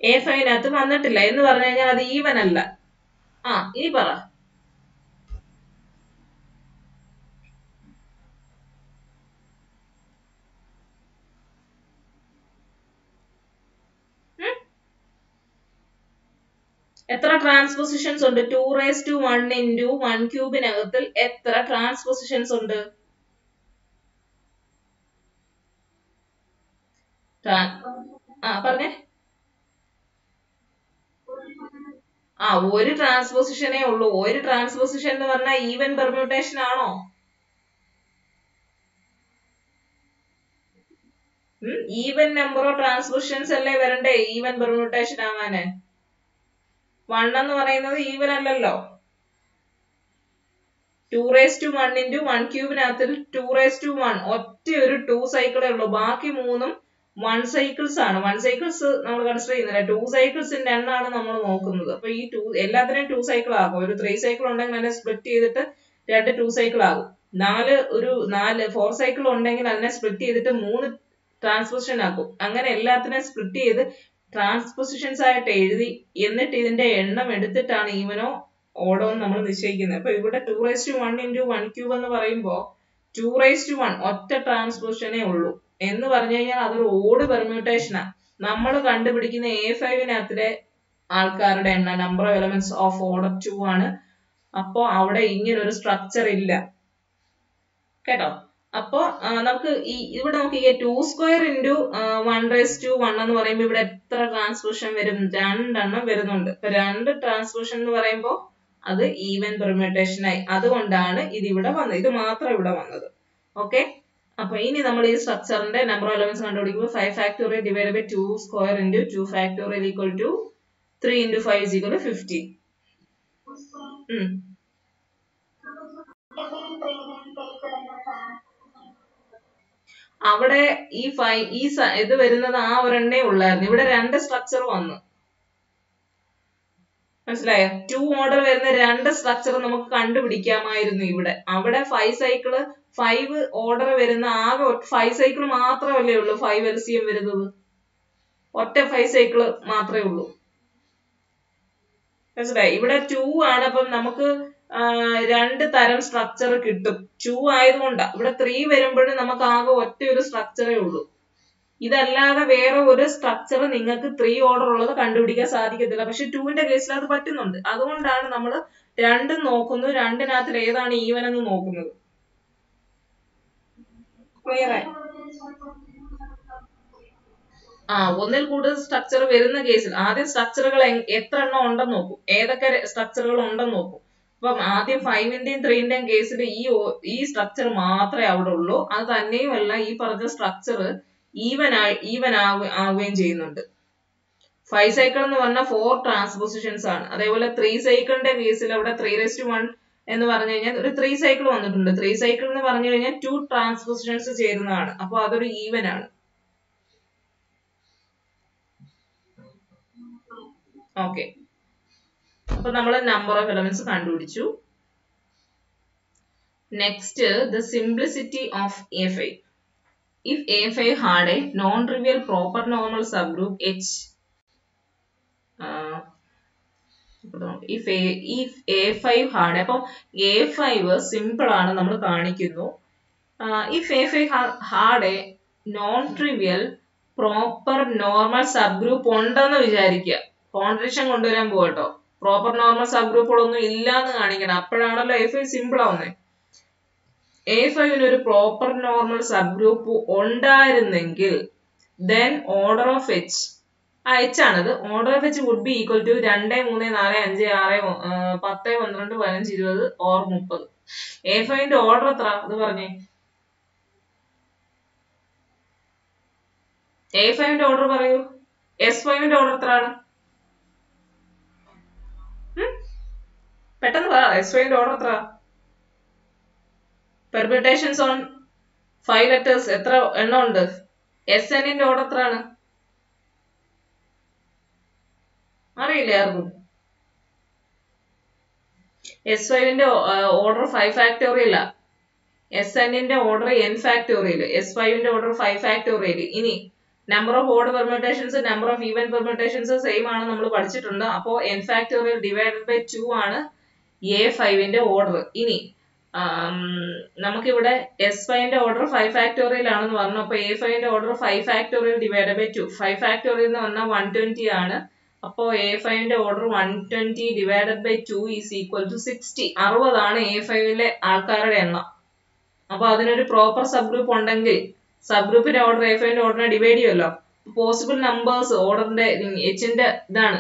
A5-നകത്ത് വന്നിട്ടില്ല എന്ന് പറഞ്ഞു കഴിഞ്ഞാൽ അത് ഈവൻ അല്ല. ഇനി പറ. എത്ര ട്രാൻസ്പോസിഷൻസ് ഉണ്ട്? 2⁻1 ഇൻറ്റു 1³ എത്ര ട്രാൻസ്പോസിഷൻസ് ഉണ്ട്? പറഞ്ഞേ. ഒരു ട്രാൻസ്പോസിഷനേ ഉള്ളൂ. ഒരു ട്രാൻസ്പോസിഷൻ എന്ന് പറഞ്ഞാൽ ഈവൻ പെർമ്യൂട്ടേഷൻ ആണോ? ഈവൻ നമ്പർ ഓഫ് ട്രാൻസ്പോസിഷൻസ് അല്ലേ വരണ്ടേ ഈവൻ പെർമ്യൂട്ടേഷൻ ആവാന്? 1 എന്ന് പറയുന്നത് ഈവൻ അല്ലല്ലോ. 2⁻1 into 1 ക്യൂബിനകത്ത് 2⁻1 ഒറ്റ ഒരു 2 സൈക്കിളേ ഉള്ളൂ. ബാക്കി മൂന്നും 1 സൈക്കിൾസ് ആണ്. 1 സൈക്കിൾസ് നമ്മൾ കൺസിഡർ ചെയ്യുന്നില്ല. 2 സൈക്കിൾസിന്റെ എണ്ണമാണ് നമ്മൾ നോക്കുന്നത്. അപ്പൊ ഈ എല്ലാത്തിനെയും 2 സൈക്കിൾ ആകും. ഒരു 3 സൈക്കിൾ ഉണ്ടെങ്കിൽ അതിനെ സ്പ്ലിറ്റ് ചെയ്തിട്ട് 2 സൈക്കിൾ ആകും. 4 സൈക്കിൾ ഉണ്ടെങ്കിൽ അതിനെ സ്പ്ലിറ്റ് ചെയ്തിട്ട് 3 ട്രാൻസ്പോസിഷൻ ആക്കും. അങ്ങനെ എല്ലാത്തിനെയും സ്പ്ലിറ്റ് ചെയ്ത് ട്രാൻസ്പോസിഷൻസ് ആയിട്ട് എഴുതി എന്നിട്ട് ഇതിന്റെ എണ്ണം എടുത്തിട്ടാണ് ഈവനോ ഓടോ നമ്മൾ നിശ്ചയിക്കുന്നത്. അപ്പൊ ഇവിടെ 2⁻1 into 1 ക്യൂബ് എന്ന് പറയുമ്പോൾ 2⁻1 ഒറ്റ ട്രാൻസ്പോസിഷനേ ഉള്ളൂ എന്ന് പറഞ്ഞു കഴിഞ്ഞാൽ അതൊരു ഓഡ് പെർമ്യൂട്ടേഷനാ. നമ്മൾ കണ്ടുപിടിക്കുന്ന A5-നകത്തിലെ ആൾക്കാരുടെ എണ്ണം number of elements of order 2 ആണ്. അപ്പോ അവിടെ ഇങ്ങനെ ഒരു സ്ട്രക്ചർ ഇല്ല കേട്ടോ. അപ്പോ നമുക്ക് ഇവിടെ നോക്കിക്കേ 2² into 1⁻1 എന്ന് പറയുമ്പോൾ ഇവിടെ എത്ര ട്രാൻസ്പോസിഷൻ വരും? 2 എണ്ണം വരുന്നുണ്ട്. ഇപ്പൊ 2 ട്രാൻസ്പോസിഷൻ എന്ന് പറയുമ്പോൾ അത് ഈവൻ പെർമ്യൂട്ടേഷൻ ആയി. അതുകൊണ്ടാണ് ഇത് ഇവിടെ വന്നത്. ഇത് മാത്രം ഇവിടെ വന്നത്. ഓക്കെ. അപ്പൊ ഇനി നമ്മൾ ഈ സ്ട്രക്ചറിന്റെ നമ്പർ ഓഫ് എലമെന്റ്സ് കണ്ടുപിടിക്കുമ്പോൾ 5 factorial divided by 2² into 2 factorial equal to 3 into 5 is equal to 50. അവിടെ ഈ ഇത് വരുന്നത് ആ ഒരെണ്ണേ ഉള്ളായിരുന്നു. ഇവിടെ 2 സ്ട്രക്ചർ വന്നു. മനസ്സിലായോ? 2 ഓർഡർ വരുന്ന 2 സ്ട്രക്ചർ നമുക്ക് കണ്ടുപിടിക്കാമായിരുന്നു ഇവിടെ. അവിടെ 5 സൈക്കിള് 5 ഓർഡർ വരുന്ന ആകെ 5 സൈക്കിൾ മാത്രമല്ലേ ഉള്ളൂ. 5 LCM വരുന്നത് ഒറ്റ 5 സൈക്കിള് മാത്രമേ ഉള്ളൂ. മനസ്സിലായി? ഇവിടെ 2 ആണ്. അപ്പം നമുക്ക് 2 തരം സ്ട്രക്ചർ കിട്ടും. 2 ആയതുകൊണ്ടാ. ഇവിടെ 3 വരുമ്പോഴും നമുക്ക് ആകെ ഒറ്റ ഒരു സ്ട്രക്ചറേ ഉള്ളൂ. ഇതല്ലാതെ വേറെ ഒരു സ്ട്രക്ചർ നിങ്ങൾക്ക് 3 ഓർഡർ ഉള്ളത് കണ്ടുപിടിക്കാൻ സാധിക്കത്തില്ല. പക്ഷെ 2ന്റെ കേസിൽ അത് പറ്റുന്നുണ്ട്. അതുകൊണ്ടാണ് നമ്മൾ 2 നോക്കുന്നു. 2-നകത്തിൽ ഏതാണ് ഈവൻ എന്ന് നോക്കുന്നത്. ക്ലിയർ ആയി? ഒന്നിൽ കൂടുതൽ സ്ട്രക്ചർ വരുന്ന കേസിൽ ആദ്യം സ്ട്രക്ചറുകൾ എത്ര എണ്ണം ഉണ്ടെന്ന് നോക്കും. ഏതൊക്കെ സ്ട്രക്ചറുകൾ ഉണ്ടെന്ന് നോക്കും. അപ്പം ആദ്യം 5-ന്റെയും 3-ന്റെയും കേസിൽ ഈ സ്ട്രക്ചർ മാത്രമേ അവിടെ ഉള്ളൂ. അത് തന്നെയുമല്ല ഈ പറഞ്ഞ സ്ട്രക്ചർ ഈവൻ ആവുകയും ചെയ്യുന്നുണ്ട്. 5 സൈക്കിൾ എന്ന് പറഞ്ഞാൽ 4 ട്രാൻസ്പോസിഷൻസ് ആണ്. അതേപോലെ 3 സൈക്കിളിന്റെ കേസിൽ അവിടെ 3⁻1 എന്ന് പറഞ്ഞു കഴിഞ്ഞാൽ ഒരു 3 സൈക്കിൾ വന്നിട്ടുണ്ട്. 3 സൈക്കിൾ എന്ന് പറഞ്ഞു കഴിഞ്ഞാൽ 2 ട്രാൻസ്പോസിഷൻസ് ചേരുന്നതാണ്. അപ്പൊ അതൊരു ഈവൻ ആണ്. ഓക്കെ. അപ്പൊ നമ്മൾ നമ്പർ ഓഫ് എലമെന്റ്സ് കണ്ടുപിടിച്ചു. Next, the simplicity of A5. If A5 had a non-trivial proper normal subgroup H, if A5 had, അപ്പം A5 സിമ്പിൾ ആണ്, നമ്മൾ കാണിക്കുന്നു. If A5 had a non-trivial proper normal subgroup ഉണ്ടെന്ന് വിചാരിക്കുക. കോൺട്രഡിക്ഷൻ കൊണ്ടുവരാൻ പോകട്ടോ. പ്രോപ്പർ നോർമൽ സബ്ഗ്രൂപ്പുകളൊന്നും ഇല്ലാന്ന് കാണിക്കണം. അപ്പോഴാണല്ലോ A5 സിമ്പിൾ ആവുന്നത്. A5-ന് ഒരു പ്രോപ്പർ നോർമൽ സബ്ഗ്രൂപ്പ് ഉണ്ടായിരുന്നെങ്കിൽ then order of H, H ആണത്, order of H would be equal to 2, 3, 4, 5, 6, 10, 12, 15, 20 or 30. A5-ന്റെ order എത്ര അത് പറഞ്ഞേ. A5-ന്റെ ഓർഡർ പറയൂ. S5-ന്റെ ഓർഡർ എത്രയാണ്? പെട്ടെന്ന് പറ. S5-ന്റെ ഓർഡർ എത്ര? പെർമ്യൂട്ടേഷൻസ് ഓൺ 5 letters എത്ര എണ്ണം ഉണ്ട്? SN-ന്റെ ഓർഡർ എത്രയാണ്? അറിയില്ലേ ആർക്കും? S5-ന്റെ ഓർഡർ 5 factorial ആ. SN-ന്റെ ഓർഡർ n factorial. S5-ന്റെ ഓർഡർ 5 factorial. ഇനി number of odd permutations, number of even permutations same ആണ്, നമ്മൾ പഠിച്ചിട്ടുണ്ട്. അപ്പോ n factorial divided by 2 ആണ് A5-ന്റെ ഓർഡർ. ഇനി നമുക്കിവിടെ S5-ന്റെ ഓർഡർ 5 factorial ആണെന്ന് പറഞ്ഞു. അപ്പൊ A5-ന്റെ order 5 factorial divided by 2. 5 factorial എന്ന് പറഞ്ഞാൽ 120 ആണ്. അപ്പോ A5-ന്റെ order 120 divided by 2 is equal to 60. 60 ആണ് A5-ലെ ആൾക്കാരുടെ എണ്ണം. അപ്പൊ അതിനൊരു പ്രോപ്പർ സബ്ഗ്രൂപ്പ് ഉണ്ടെങ്കിൽ സബ്ഗ്രൂപ്പിന്റെ ഓർഡർ A5-ന്റെ ഓർഡറിനെ ഡിവൈഡ് ചെയ്യുമല്ലോ. പോസിബിൾ നമ്പേഴ്സ് ഓർഡറിന്റെ H-ന്റെ ഇതാണ്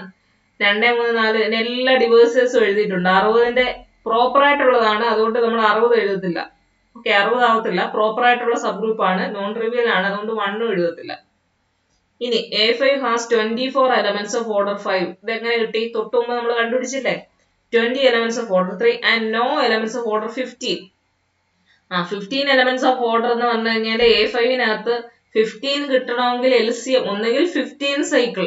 2, 3, 4 എല്ലാ ഡിവേഴ്സേഴ്സും എഴുതിയിട്ടുണ്ട്. 60-ന്റെ പ്രോപ്പർ ആയിട്ടുള്ളതാണ്, അതുകൊണ്ട് നമ്മൾ 60 എഴുതത്തില്ല. ഓക്കെ, 60 ആവത്തില്ല. പ്രോപ്പർ ആയിട്ടുള്ള സബ്ഗ്രൂപ്പ് ആണ്, നോൺ ട്രിവിയൽ ആണ്, അതുകൊണ്ട് 1 എഴുതത്തില്ല. ഇനി A5 has 24 elements of order 5. ഇതെങ്ങനെ കിട്ടി? തൊട്ട് മുമ്പ് നമ്മൾ കണ്ടുപിടിച്ചില്ലേ? 20 elements of order 3 and no elements of order 15. 15 elements of order എന്ന് പറഞ്ഞു കഴിഞ്ഞാൽ A5-നകത്ത് 15 കിട്ടണമെങ്കിൽ LCM ഒന്നുകിൽ 15 സൈക്കിൾ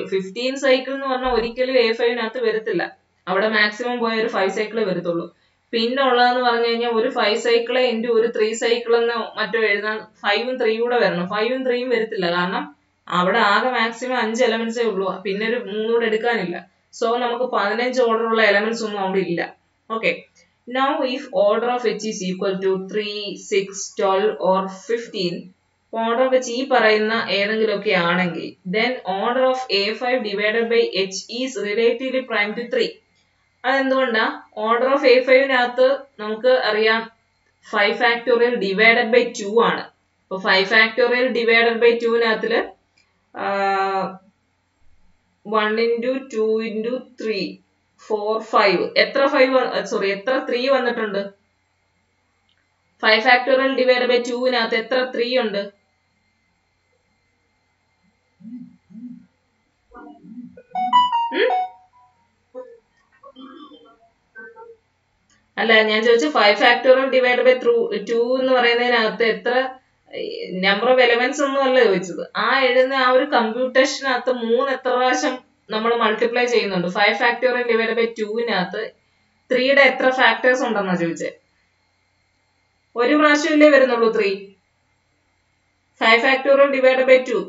എന്ന് പറഞ്ഞാൽ ഒരിക്കലും A5-നകത്ത് വരത്തില്ല. അവിടെ മാക്സിമം പോയ ഒരു 5 സൈക്കിൾ വരത്തുള്ളൂ. പിന്നെ ഉള്ളതെന്ന് പറഞ്ഞു കഴിഞ്ഞാൽ ഒരു 5 സൈക്കിൾ ഇൻറ്റു ഒരു 3 സൈക്കിൾ എന്ന് മറ്റോ എഴുതാൻ 5ഉം 3 കൂടെ വരണം. 5ഉം 3ഉം വരത്തില്ല, കാരണം അവിടെ ആകെ മാക്സിമം 5 എലമെന്റ്സേ ഉള്ളൂ. പിന്നെ ഒരു 3 കൂടെ എടുക്കാനില്ല. സോ നമുക്ക് 15 ഓർഡർ ഉള്ള എലമെന്റ്സ് ഒന്നും അവിടെ ഇല്ല. Okay. Now if order of H is equal to 3, 6, 12 or 15, order of H ഈ പറയുന്ന ഏതെങ്കിലുമൊക്കെ ആണെങ്കിൽ then order of A5 divided by H is relatively prime to 3. അതെന്തുകൊണ്ടാ? ഓർഡർ ഓഫ് A5-നകത്ത് നമുക്ക് അറിയാം 5 ഫാക്ടോറിയൽ ഡിവൈഡഡ് ബൈ 2 ആണ്. അപ്പൊ 5 factorial divided by 2-നകത്തില് 1 into 2 into 3 4 5 എത്ര 3 വന്നിട്ടുണ്ട്? 5 ഫാക്ടോറിയൽ ഡിവൈഡ് ബൈ 2-നകത്ത് എത്ര 3 ഉണ്ട്? അല്ല, ഞാൻ ചോദിച്ചു 5 ഫാക്ടോറിയൽ ഡിവൈഡ് ബൈ 2 എന്ന് പറയുന്നതിനകത്ത് എത്ര നമ്പർ ഓഫ് എലമെന്റ്സ് ഒന്നും അല്ല ചോദിച്ചത്. എഴുതുന്ന ഒരു കമ്പ്യൂട്ടേഷനകത്ത് 3 എത്ര പ്രാവശ്യം നമ്മൾ മൾട്ടിപ്ലൈ ചെയ്യുന്നുണ്ട്? 5 ഫാക്ടോറിയൽ ഡിവൈഡ് ബൈ 2-നകത്ത് 3യുടെ എത്ര ഫാക്ടേഴ്സ് ഉണ്ടെന്നാ ചോദിച്ചത്? ഒരു പ്രാവശ്യമല്ലേ വരുന്നുള്ളൂ 3. 5 factorial divide by 2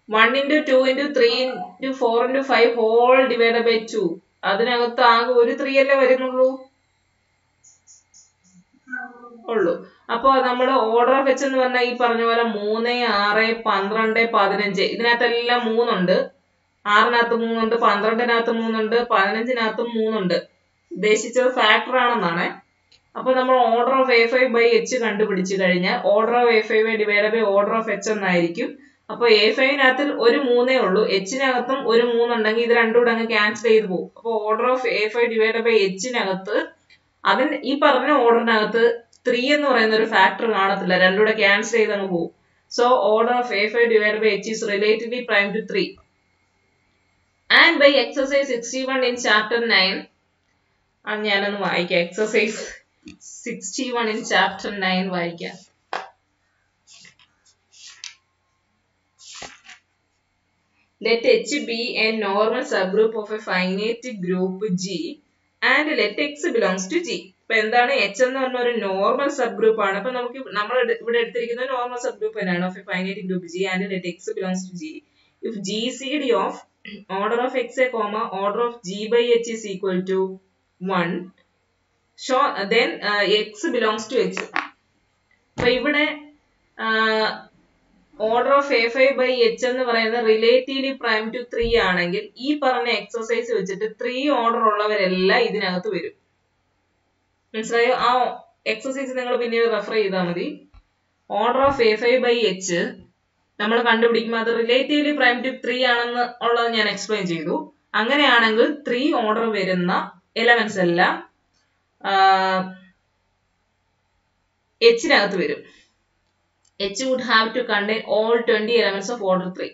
1 into 2 into 3 into 4 into 5 whole divided by 2. അതിനകത്ത് ആകെ ഒരു 3 അല്ലേ വരുന്നുള്ളൂ ഉള്ളൂ. അപ്പൊ നമ്മുടെ ഓർഡർ ഓഫ് H എന്ന് പറഞ്ഞാൽ ഈ പറഞ്ഞ പോലെ 3, 6, 12, 15 ഇതിനകത്തെല്ലാം 3 ഉണ്ട്. 6-നകത്ത് 3 ഉണ്ട്, 12-നകത്ത് 3 ഉണ്ട്, 15-നകത്തും 3 ഉണ്ട്. ഉദ്ദേശിച്ചത് ഫാക്ടർ ആണെന്നാണ്. അപ്പൊ നമ്മൾ order of A5 by H കണ്ടുപിടിച്ചു കഴിഞ്ഞാൽ order of A5 divide by order of H എന്നായിരിക്കും. അപ്പൊ A5-നകത്ത് ഒരു 3 ഉള്ളൂ, H-നകത്തും ഒരു 3 ഉണ്ടെങ്കിൽ ഇത് രണ്ടും കൂടെ അങ്ങ് ക്യാൻസൽ ചെയ്ത് പോകും. അപ്പൊ order of A5 divide by H-നകത്ത് അതിന് ഈ പറഞ്ഞ ഓർഡറിനകത്ത് 3 എന്ന് പറയുന്ന ഒരു ഫാക്ടർ കാണത്തില്ല, രണ്ടും കൂടെ ക്യാൻസൽ ചെയ്ത് അങ്ങ് പോകും. So order of A5 divide by H is relatively prime to 3. And by exercise 61 in chapter 9, ഞാനൊന്ന് വായിക്കാം. എക്സസൈസ് 61 in chapter 9 വായിക്കാം. Let H be a normal subgroup of a finite group G and let X belongs to G. ഇപ്പൊ എന്താണ് H എന്ന് പറഞ്ഞ ഒരു നോർമൽ സബ് ഗ്രൂപ്പ് ആണ്. അപ്പൊ നമ്മൾ ഇവിടെ എടുത്തിരിക്കുന്ന നോർമൽ സബ് ഗ്രൂപ്പ് തന്നെയാണ് of A finite group G and let X belongs to G. If GCD of order of X order of G by H is equal to 1, then X belongs to H. അപ്പൊ ഇവിടെ order of A5 by H എന്ന് പറയുന്നത് റിലേറ്റീവ്ലി പ്രൈം ടു 3 ആണെങ്കിൽ ഈ പറഞ്ഞ എക്സസൈസ് വെച്ചിട്ട് 3 ഓർഡർ ഉള്ളവരെല്ലാം ഇതിനകത്ത് വരും. മനസ്സിലായോ? ആ എക്സസൈസ് നിങ്ങൾ പിന്നീട് റെഫർ ചെയ്താൽ മതി. Order of A5 by H നമ്മൾ കണ്ടുപിടിക്കുമ്പോൾ അത് റിലേറ്റീവ്ലി പ്രൈം ടു 3 ആണെന്ന് ഉള്ളത് ഞാൻ എക്സ്പ്ലെയിൻ ചെയ്തു. അങ്ങനെയാണെങ്കിൽ 3 ഓർഡർ വരുന്ന എലമെന്റ്സ് എല്ലാം H-നകത്ത് വരും. H would have to contain all 20 elements of order 3.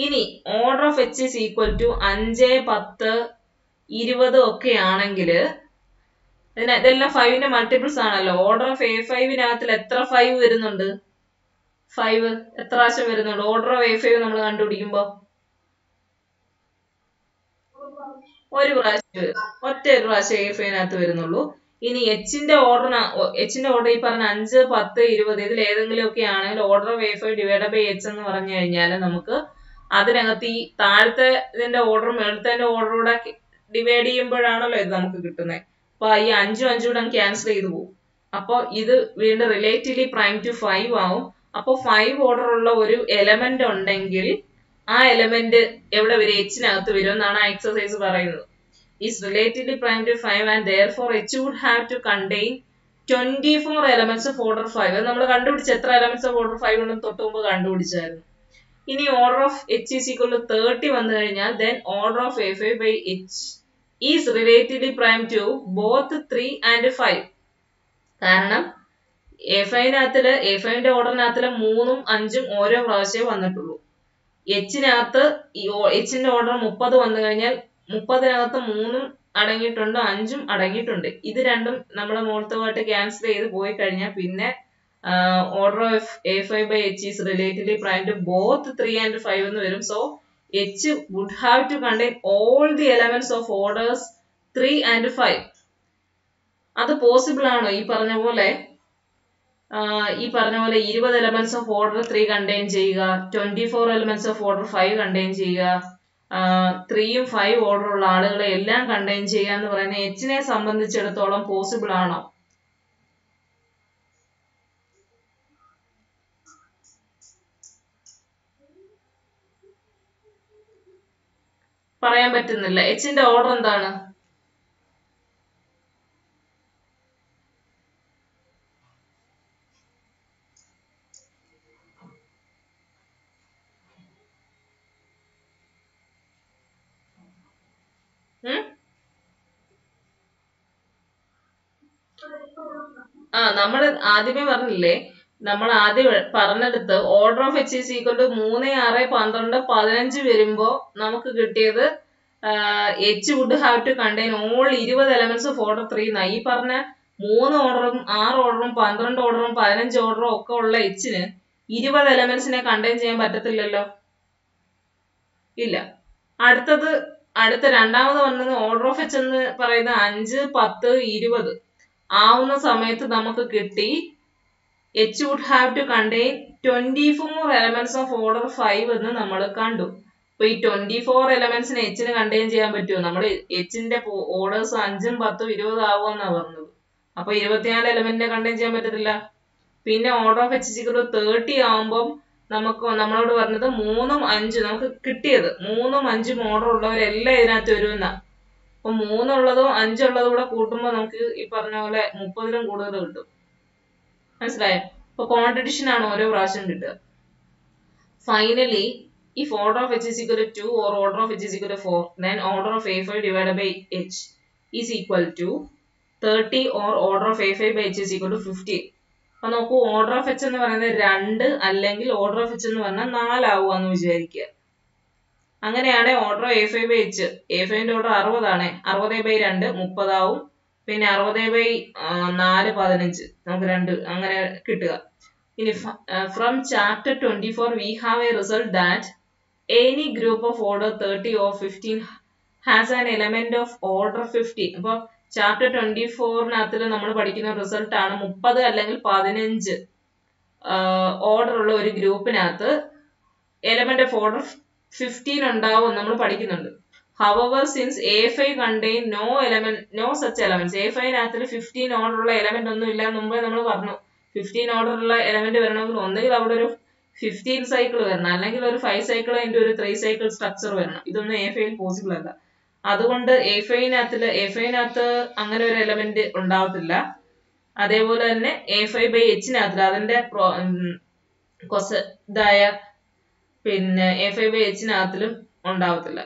ഇനി order of H is equal to 5, 10, 20 ഒക്കെ ആണെങ്കിൽ ഇതെല്ലാം 5ന്റെ മൾട്ടിപ്പിൾസ് ആണല്ലോ. ഓർഡർ ഓഫ് A5-നകത്തിൽ എത്ര 5 വരുന്നുണ്ട്? 5 എത്ര പ്രാവശ്യം വരുന്നുണ്ട്? ഓർഡർ ഓഫ് A5 നമ്മൾ കണ്ടുപിടിക്കുമ്പോ ഒരു പ്രാവശ്യം, ഒറ്റ ഒരു പ്രാവശ്യം A5-നകത്ത് വരുന്നുള്ളൂ. ഇനി H-ന്റെ ഓർഡർ ഈ പറഞ്ഞ 5, 10, 20 ഇതിൽ ഏതെങ്കിലും ഒക്കെ ആണെങ്കിൽ order of A5 divide by H എന്ന് പറഞ്ഞു കഴിഞ്ഞാൽ നമുക്ക് അതിനകത്ത് ഈ താഴത്തെ ഇതിന്റെ ഓർഡർ മേളത്തെ ഓർഡറൂടെ ഡിവൈഡ് ചെയ്യുമ്പോഴാണല്ലോ ഇത് നമുക്ക് കിട്ടുന്നത്. അപ്പൊ ഈ 5ഉം 5 കൂടെ ക്യാൻസൽ ചെയ്ത് പോകും. അപ്പൊ ഇത് വീണ്ടും റിലേറ്റീവ്ലി പ്രൈം ടു 5 ആവും. അപ്പൊ 5 ഓർഡർ ഉള്ള ഒരു എലമെന്റ് ഉണ്ടെങ്കിൽ ആ എലമെന്റ് എവിടെ വരും? H-നകത്ത് വരും എന്നാണ് ആ എക്സസൈസ് പറയുന്നത്. Is relatively prime to 5 and therefore H would have to contain 24 elements of order 5. നമ്മൾ കണ്ടുപിടിച്ച എത്ര elements of order 5 ഉണ്ടെന്ന് തൊട്ട് മുമ്പ് കണ്ടുപിടിച്ചായിരുന്നു. ഇനി order of H is equal to 30 വന്നു കഴിഞ്ഞാൽ then order of A5 by H is relatively prime to both 3 and 5. കാരണം A5ന്റെ ഓർഡറിനകത്തില് 3ഉം 5ഉം ഓരോ പ്രാവശ്യമേ വന്നിട്ടുള്ളൂ. Hന്റെ ഓർഡർ 30 വന്നു കഴിഞ്ഞാൽ 30നകത്ത് 3ഉം അടങ്ങിയിട്ടുണ്ട് 5ഉം അടങ്ങിയിട്ടുണ്ട്. ഇത് രണ്ടും നമ്മളെ മുകളിലത്തെ ക്യാൻസൽ ചെയ്ത് പോയി കഴിഞ്ഞാൽ പിന്നെ order of A5 by H is relatively prime to both 3 and 5 എന്ന് വരും. So H would have to contain all the elements of orders 3 and 5. അത് പോസിബിൾ ആണോ? ഈ പറഞ്ഞ പോലെ 20 elements of order 3 contain ചെയ്യുക, 24 elements of order 5 contain ചെയ്യുക, 3ഉം 5 ഓർഡർ ഉള്ള ആളുകളെ എല്ലാം കണ്ടെയ്ൻ ചെയ്യുക എന്ന് പറയുന്നത് Hനെ സംബന്ധിച്ചിടത്തോളം പോസിബിൾ ആണോ? പറയാൻ പറ്റുന്നില്ല. Hന്റെ ഓർഡർ എന്താണ്? നമ്മൾ ആദ്യമേ പറഞ്ഞില്ലേ, നമ്മൾ ആദ്യം പറഞ്ഞെടുത്ത് order of H is equal to 3, 6, 12, 15 വരുമ്പോ നമുക്ക് കിട്ടിയത് H would have to contain all 20 elements of order 3 എന്നാ. ഈ പറഞ്ഞ 3 ഓർഡറും 6 ഓർഡറും 12 ഓർഡറും 15 ഓർഡറും ഒക്കെ ഉള്ള Hന് 20 elementsനെ കണ്ടെയ്ൻ ചെയ്യാൻ പറ്റത്തില്ലല്ലോ. ഇല്ല. അടുത്ത രണ്ടാമത് വന്നത് ഓർഡർ ഓഫ് H എന്ന് പറയുന്ന 5, 10, 20 ആവുന്ന സമയത്ത് നമുക്ക് കിട്ടി H would have to contain 24 elements of order 5 എന്ന് നമ്മൾ കണ്ടു. അപ്പൊ ഈ 24 elementsനെ Hന് കണ്ടെയ്ൻ ചെയ്യാൻ പറ്റുമോ? നമ്മൾ Hന്റെ ഓർഡേഴ്സ് 5ഉം 10ഉം 20 ആവുമെന്നാ പറഞ്ഞത്. അപ്പൊ 24 എലമെന്റിനെ കണ്ടെയ്ൻ ചെയ്യാൻ പറ്റത്തില്ല. പിന്നെ order of H is equal to 30 ആവുമ്പം നമ്മളോട് പറഞ്ഞത് 3ഉം 5ഉം നമുക്ക് കിട്ടിയത് 3ഉം 5ഉം ഓർഡർ ഉള്ളവരെല്ലാം ഇതിനകത്ത് വരുമെന്നാ. അപ്പൊ 3 ഉള്ളതും 5 ഉള്ളതും കൂടെ കൂട്ടുമ്പോ നമുക്ക് ഈ പറഞ്ഞ പോലെ 30ലും കൂടുതൽ കിട്ടും. മനസ്സിലായോ? അപ്പൊ കോൺട്രഡിക്ഷൻ ആണ് ഓരോ പ്രാവശ്യം കിട്ടുക. Finally if order of H is equal to 2 or order of H is equal to 4, then order of A5 divided by H is equal to 30 or order of A5 by H is equal to 50. അപ്പൊ നോക്കൂ, ഓർഡർ ഓഫ് H എന്ന് പറയുന്നത് 2 അല്ലെങ്കിൽ ഓർഡർ ഓഫ് H എന്ന് പറഞ്ഞാൽ 4 ആവുകയെന്ന് വിചാരിക്കുക. അങ്ങനെയാണ് ഓർഡർ A5 by H. A5ന്റെ ഓർഡർ 60 ആണ്. 60/2 30 ആവും. പിന്നെ 60/4 15. നമുക്ക് 2 അങ്ങനെ കിട്ടുക. ഇനി from chapter 24 we have a result that any group of order 30 or 15 has an element of order 50. അപ്പോൾ ചാപ്റ്റർ 24 നമ്മൾ പഠിക്കുന്ന റിസൾട്ട് ആണ് 30 അല്ലെങ്കിൽ 15 ഓർഡർ ഉള്ള ഒരു ഗ്രൂപ്പിനകത്ത് എലമെന്റ് ഓഫ് ഓർഡർ 15 ഉണ്ടാവും നമ്മൾ പഠിക്കുന്നുണ്ട്. However, since A5 contain no such elements, A5നകത്ത് 15 order ഉള്ള എലമെന്റ് ഒന്നും ഇല്ല. മുമ്പേ നമ്മൾ പറഞ്ഞു 15 ഓർഡർ ഉള്ള എലമെന്റ് വരണമെങ്കിൽ ഒന്നുകിൽ അവിടെ ഒരു 15 സൈക്കിൾ വരണം, അല്ലെങ്കിൽ ഒരു 5 സൈക്കിൾ അതിന്റെ ഒരു 3 സൈക്കിൾ സ്ട്രക്ചർ വരണം. ഇതൊന്നും A5ൽ പോസിബിൾ അല്ല. അതുകൊണ്ട് A5നകത്ത് അങ്ങനെ ഒരു എലമെന്റ് ഉണ്ടാവത്തില്ല. അതേപോലെ തന്നെ A5 by Hനകത്ത് അതിന്റെ പിന്നെ A5 by Hനകത്തിലും ഉണ്ടാവത്തില്ല.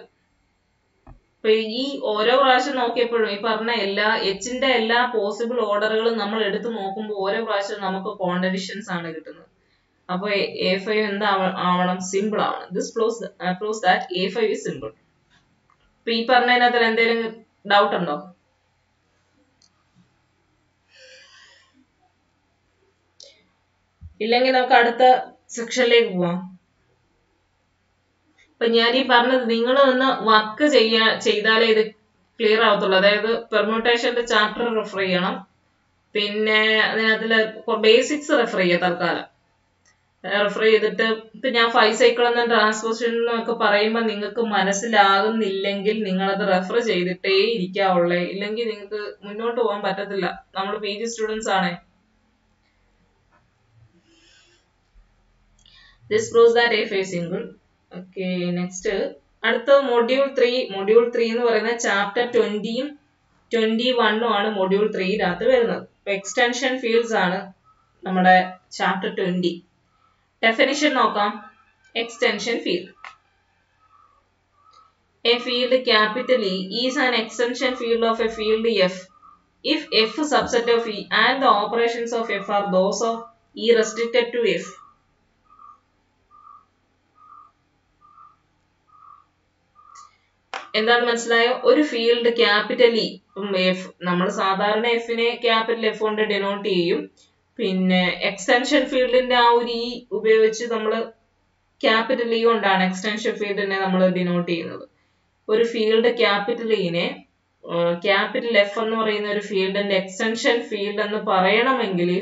അപ്പൊ ഈ ഓരോ പ്രാവശ്യം നോക്കിയപ്പോഴും ഈ പറഞ്ഞ Hന്റെ എല്ലാ പോസിബിൾ ഓർഡറുകളും നമ്മൾ എടുത്തു നോക്കുമ്പോൾ ഓരോ പ്രാവശ്യം നമുക്ക് കോൺട്രഡിക്ഷൻസ് ആണ് കിട്ടുന്നത്. അപ്പൊ A5 എന്താ ആവണം? സിമ്പിൾ ആവണം. This proves that A5 is simple. അപ്പൊ ഈ പറഞ്ഞതിനകത്ത് എന്തെങ്കിലും ഡൗട്ട് ഉണ്ടോ? ഇല്ലെങ്കിൽ നമുക്ക് അടുത്ത സെക്ഷനിലേക്ക് പോവാം. അപ്പൊ ഞാൻ ഈ പറഞ്ഞത് നിങ്ങൾ ഒന്ന് വർക്ക് ചെയ്താലേ ഇത് ക്ലിയർ ആവത്തുള്ളൂ. അതായത് പെർമ്യൂട്ടേഷന്റെ ചാപ്റ്റർ റെഫർ ചെയ്യണം. പിന്നെ അതിനകത്തില് ബേസിക്സ് റെഫർ ചെയ്യുക. തൽക്കാലം റെഫർ ചെയ്തിട്ട് ഇപ്പൊ ഞാൻ 5 സൈക്കിൾ എന്ന ട്രാൻസ്പോസിഷൻ എന്നൊക്കെ പറയുമ്പോൾ നിങ്ങൾക്ക് മനസ്സിലാകുന്നില്ലെങ്കിൽ നിങ്ങളത് റെഫർ ചെയ്തിട്ടേ ഇരിക്കാവുള്ളേ. ഇല്ലെങ്കിൽ നിങ്ങൾക്ക് മുന്നോട്ട് പോകാൻ പറ്റത്തില്ല. നമ്മൾ PG സ്റ്റുഡൻസ് ആണ്. This proves that A5 is single. Okay, next അടുത്ത മൊഡ്യൂൾ 3 എന്ന് പറയുന്നത് ചാപ്റ്റർ 20ഉം 21ഉം ആണ് മൊഡ്യൂൾ 3 വരുന്നത്. ഇപ്പൊ എക്സ്റ്റൻഷൻ ഫീൽഡ്സ് ആണ് നമ്മുടെ ചാപ്റ്റർ 20. ഡെഫിനിഷൻ നോക്കാം. Extension field. A field capital E is an extension field of a field F if F subset of E and the operations of F are those of E restricted to F. എന്താണ് മനസ്സിലായോ? ഒരു ഫീൽഡ് ക്യാപിറ്റൽ ഇ, എഫ് നമ്മൾ സാധാരണ എഫിനെ ക്യാപിറ്റൽ എഫ് കൊണ്ട് ഡിനോട്ട് ചെയ്യും. പിന്നെ എക്സ്റ്റൻഷൻ ഫീൽഡിന്റെ ആ ഒരു ഇ ഉപയോഗിച്ച് നമ്മൾ ക്യാപിറ്റൽ ഇ കൊണ്ടാണ് എക്സ്റ്റൻഷൻ ഫീൽഡിനെ നമ്മൾ ഡിനോട്ട് ചെയ്യുന്നത്. ഒരു ഫീൽഡ് ക്യാപിറ്റൽ ഇനെ ക്യാപിറ്റൽ എഫ് എന്ന് പറയുന്ന ഒരു ഫീൽഡിന്റെ എക്സ്റ്റൻഷൻ ഫീൽഡ് എന്ന് പറയണമെങ്കിൽ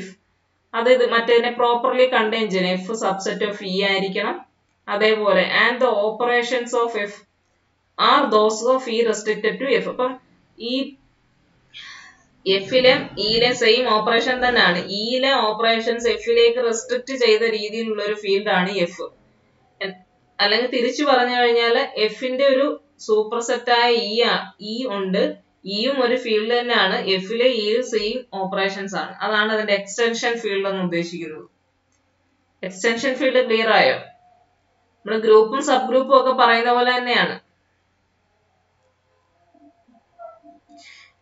അത് മറ്റേതിനെ പ്രോപ്പർലി കണ്ടെയ്ൻ ചെയ്യണം. എഫ് സബ്സെറ്റ് ഓഫ് ഇ ആയിരിക്കണം. അതേപോലെ and the operations of F are those of E restricted to F. അപ്പം ഈ എഫിലെ ഇയിലെ സെയിം ഓപ്പറേഷൻ തന്നെയാണ്. ഇയിലെ ഓപ്പറേഷൻസ് എഫിലേക്ക് റെസ്ട്രിക്ട് ചെയ്ത രീതിയിലുള്ള ഒരു ഫീൽഡാണ് എഫ്. അല്ലെങ്കിൽ തിരിച്ചു പറഞ്ഞു കഴിഞ്ഞാൽ എഫിന്റെ ഒരു സൂപ്പർ സെറ്റായ ഇ ഉണ്ട്. ഇയും ഒരു ഫീൽഡ് തന്നെയാണ്. എഫിലെ ഇയിൽ സെയിം ഓപ്പറേഷൻസ് ആണ്. അതാണ് അതിന്റെ എക്സ്റ്റൻഷൻ ഫീൽഡ് എന്ന് ഉദ്ദേശിക്കുന്നത്. എക്സ്റ്റൻഷൻ ഫീൽഡ് ക്ലിയർ ആയോ? നമ്മൾ ഗ്രൂപ്പും സബ് ഗ്രൂപ്പും ഒക്കെ പറയുന്ന പോലെ തന്നെയാണ്.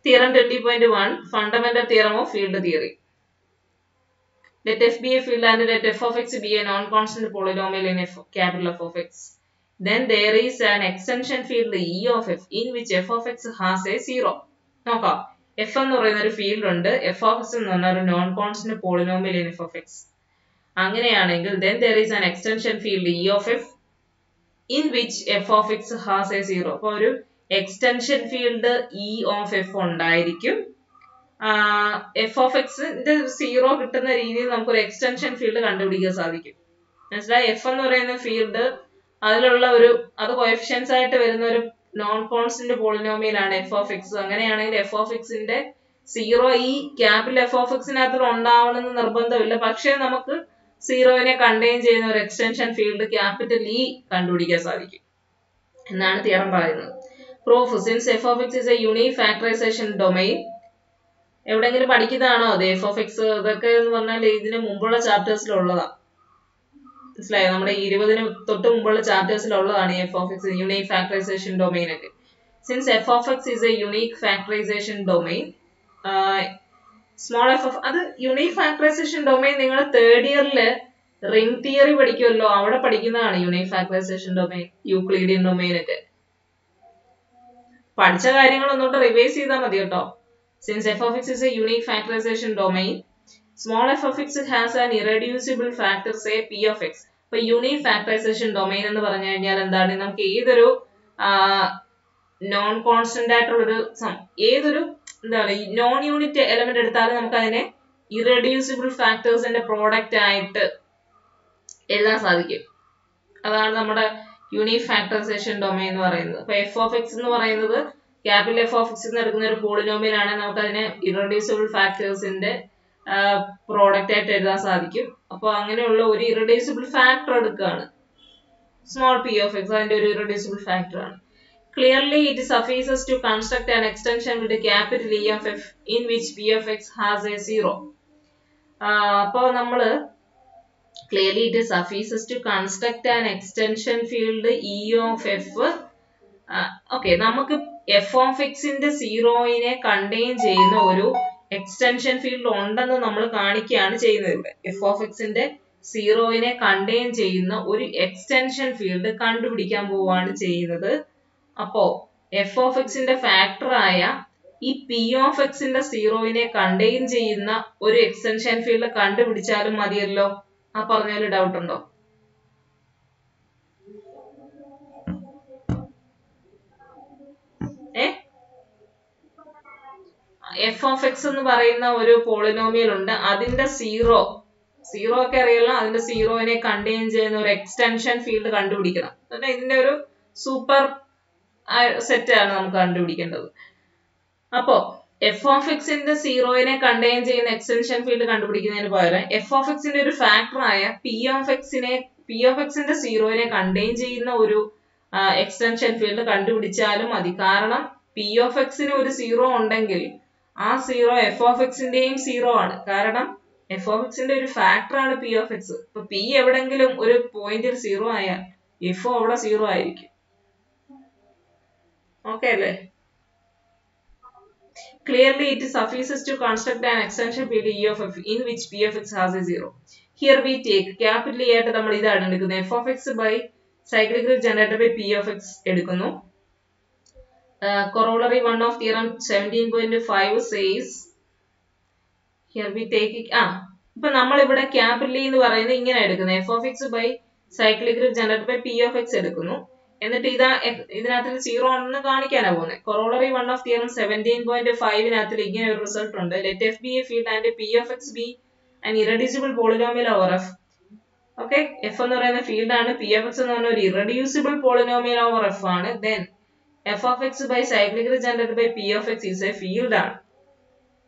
Theorem 20.1 Fundamental theorem of field theory. Let f be a field and let f of x be a non-constant polynomial in f capital F of x. Then there is an extension field E of f in which f of x has a 0. നോക്കാം, f എന്ന് പറയുന്ന ഒരു ഫീൽഡ് ഉണ്ട്. f of x എന്ന് പറഞ്ഞ ഒരു non constant polynomial in f of x. അങ്ങനെയാണെങ്കിൽ then there is an extension field E of f in which f of x has a 0. അപ്പോൾ ഒരു extension field E of F ഉണ്ടായിരിക്കും. എഫ് ഓഫ് എക്സിന്റെ 0 കിട്ടുന്ന രീതിയിൽ നമുക്കൊരു എക്സ്റ്റൻഷൻ ഫീൽഡ് കണ്ടുപിടിക്കാൻ സാധിക്കും. മനസ്സിലായി? എഫ് എന്ന് പറയുന്ന ഫീൽഡ് അതിലുള്ള അത് കോഎഫിഷ്യൻസ് ആയിട്ട് വരുന്ന ഒരു നോൺ കോൺസ്റ്റന്റ് പോളിനോമിയൽ ആണ് എഫ് ഓഫ് എക്സ്. അങ്ങനെയാണെങ്കിൽ എഫ് ഓഫ് എക്സിന്റെ 0 ഈ ക്യാപിറ്റൽ എഫ് ഓഫ് എക്സിനകത്ത് ഉണ്ടാവണമെന്ന് നിർബന്ധമില്ല. പക്ഷേ നമുക്ക് 0നെ കണ്ടെയ്ൻ ചെയ്യുന്ന ഒരു എക്സ്റ്റൻഷൻ ഫീൽഡ് ക്യാപിറ്റൽ ഇ കണ്ടുപിടിക്കാൻ സാധിക്കും എന്നാണ് തിയറം പറയുന്നത്. Proof: since f of x is a unique factorization domain. എവിടെങ്കിലും പഠിക്കുന്നതാണോ അത്? എഫ് ഓഫ് എക്സ് ഇതൊക്കെ എന്ന് പറഞ്ഞാൽ ഇതിന് മുമ്പുള്ള ചാപ്റ്റേഴ്സിലുള്ളതാണ്. മനസ്സിലായോ? നമ്മുടെ 20ന് തൊട്ട് മുമ്പുള്ള ചാപ്റ്റേഴ്സിലുള്ളതാണ് ഈ F of X unique factorization domain ഒക്കെ. Since F of X is a unique factorization domain, small F of അത് യുണീക് ഫാക്ടറൈസേഷൻ ഡൊമൈൻ നിങ്ങൾ തേർഡ് ഇയറില് റിംഗ് തിയറി പഠിക്കുമല്ലോ, അവിടെ പഠിക്കുന്നതാണ് unique factorization domain, Euclidean domain ഒക്കെ. പഠിച്ച കാര്യങ്ങൾ ഒന്നുകൂടെ റിവൈസ് ചെയ്താൽ മതി കേട്ടോ. Since f of x is a unique factorization domain, small f of x has an irreducible factor, say p of x. അപ്പോൾ യൂണിക് ഫാക്ടറൈസേഷൻ ഡൊമൈൻ എന്ന് പറഞ്ഞു കഴിഞ്ഞാൽ എന്താണ്? നമുക്ക് ഏതൊരു നോൺ കോൺസ്റ്റന്റ് ആയിട്ടുള്ളൊരു ഏതൊരു നോൺ യൂണിറ്റ് എലമെന്റ് എടുത്താലും നമുക്ക് അതിനെ ഇറെഡ്യൂസിബിൾ ഫാക്ടേഴ്സിന്റെ പ്രോഡക്റ്റ് ആയിട്ട് എഴുതാൻ സാധിക്കും. അതാണ് നമ്മുടെ യൂണിക് ഫാക്ടറൈസേഷൻ ഡൊമൈൻ എന്ന് പറയുന്നത്. അപ്പൊ എഫ് ഓഫ് എക്സ് എന്ന് പറയുന്നത് ക്യാപിറ്റൽ എഫ് ഓഫ് എക്സ് എന്ന് എടുക്കുന്ന ഒരു പോളിനോമിയൽ ആണ്. നമുക്ക് അതിനെ ഇറെഡ്യൂസിബിൾ ഫാക്ടേഴ്സിന്റെ പ്രോഡക്റ്റ് ആയിട്ട് എഴുതാൻ സാധിക്കും. അപ്പൊ അങ്ങനെയുള്ള ഒരു ഇറെഡ്യൂസിബിൾ ഫാക്ടർ എടുക്കുകയാണ് സ്മോൾ പി ഓഫ് എക്സ്, അതിന്റെ ഒരു ഇറെഡ്യൂസിബിൾ ഫാക്ടർ ആണ്. Clearly, it suffices to construct an extension with a capital E of f in which p of x has a 0. അപ്പോൾ നമ്മള് clearly it suffices to construct an extension field E of f. Okay, നമുക്ക് f of x ന്റെ 0നെ കണ്ടെയ്ൻ ചെയ്യുന്ന ഒരു എക്സ്റ്റൻഷൻ ഫീൽഡ് ഉണ്ടെന്ന് നമ്മൾ കാണിക്കുകയാണ് ചെയ്യുന്നത്. ഇവിടെ f of x ന്റെ 0നെ കണ്ടെയ്ൻ ചെയ്യുന്ന ഒരു എക്സ്റ്റൻഷൻ ഫീൽഡ് കണ്ടുപിടിക്കാൻ പോവുകയാണ് ചെയ്യുന്നത്. അപ്പോ f of x ന്റെ ഫാക്ടർ ആയ ഈ p of x ന്റെ 0നെ കണ്ടെയ്ൻ ചെയ്യുന്ന ഒരു എക്സ്റ്റൻഷൻ ഫീൽഡ് കണ്ടുപിടിച്ചാലും മതിയല്ലോ. ആ പറഞ്ഞതിൽ ഡൗട്ട് ഉണ്ടോ? എഫ് ഓഫ് എക്സ് എന്ന് പറയുന്ന ഒരു പോളിനോമിയൽ ഉണ്ട്. അതിന്റെ 0 ഒക്കെ അറിയില്ല. അതിന്റെ 0നെ കണ്ടെയ്ൻ ചെയ്യുന്ന ഒരു എക്സ്റ്റൻഷൻ ഫീൽഡ് കണ്ടുപിടിക്കണം. ഇതിന്റെ ഒരു സൂപ്പർ സെറ്റ് ആണ് നമുക്ക് കണ്ടുപിടിക്കേണ്ടത്. അപ്പോ എഫ് ഓഫ് എക്സിന്റെ 0നെ കണ്ടെയ്ൻ ചെയ്യുന്ന എക്സ്റ്റൻഷൻ ഫീൽഡ് കണ്ടുപിടിക്കുന്നതിന് പകരം എഫ് ഓഫ് എക്സിന്റെ ഒരു ഫാക്ടർ ആയ പി ഓഫ് എക്സിന്റെ 0നെ കണ്ടെയ്ൻ ചെയ്യുന്ന ഒരു എക്സ്റ്റൻഷൻ ഫീൽഡ് കണ്ടുപിടിച്ചാലും മതി. കാരണം പി ഓഫ് എക്സിന് ഒരു 0 ഉണ്ടെങ്കിൽ ആ 0 എഫ് ഓഫ് എക്സിന്റെയും 0 ആണ്. കാരണം എഫ് ഓഫ് എക്സിന്റെ ഒരു ഫാക്ടർ ആണ് പി ഓഫ് എക്സ്. ഇപ്പൊ പി എവിടെങ്കിലും ഒരു പോയിന്റിൽ 0 ആയാൽ എഫ് അവിടെ 0 ആയിരിക്കും. ഓക്കെ അല്ലേ? Clearly, it suffices to construct an extension field E of f in which P of x has a 0. Here we take capital E ആയിട്ട് നമ്മൾ ഇതാണ് എടുക്കുന്നത് f of x by cyclic group generated by P of x എടുക്കുന്നു. Corollary 1 of theorem 17.5 says, here we take it, ഇപ്പൊ നമ്മൾ ഇവിടെ capital E എന്ന് പറയുന്നത് ഇങ്ങനെ എടുക്കുന്നത് f of x by cyclic group generated by P of x എടുക്കുന്നു. എന്നിട്ട് ഇതിനകത്ത് 0 ആണെന്ന് കാണിക്കാനാ പോകുന്നത്. Corollary 1 of theorem 17.5 നകത്തിൽ ഇങ്ങനെ ഒരു റിസൾട്ട് ഉണ്ട്. Let f be a field and P of x be an irreducible polynomial over f. Okay, f എന്ന് പറയുന്ന ഫീൽഡ് ആണ്, P of x എന്ന് പറയുന്ന ഒരു irreducible polynomial over f ആണ്. Then f of x by cyclic group generated by P of x is a field ആണ്.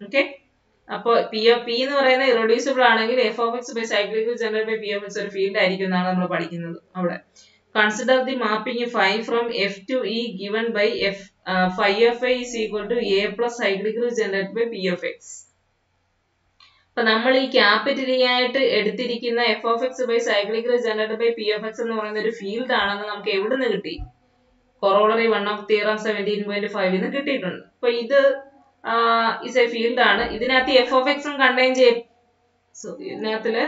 Okay, അപ്പോൾ P എന്ന് പറയുന്ന irreducible ആണെങ്കിൽ f of x by cyclic group generated by P of x ഒരു ഫീൽഡ് ആയിരിക്കും എന്നാണ് നമ്മൾ പഠിക്കുന്നത് അവിടെ. Consider the mapping phi from f to e given by phi of a is equal to a plus cyclic group generated by P of x. അപ്പോൾ നമ്മൾ ഈ ക്യാപിറ്റൽ ഇ ആയിട്ട് എടുത്തിരിക്കുന്ന f of x by cyclic group generated by P of x എന്ന് പറയുന്ന ഒരു ഫീൽഡ് ആണെന്ന് നമുക്ക് എവിടെ നിന്ന് കിട്ടി? Corollary 1 of theorem 17.5 ന്ന് കിട്ടിയിട്ടുണ്ട്. അപ്പോൾ ഇത് is a field ആണ്. ഇതിനകത്ത് f of x ഉം കണ്ടെയ്ൻ ചെയ്യും. സോ ഇതിനകത്തില്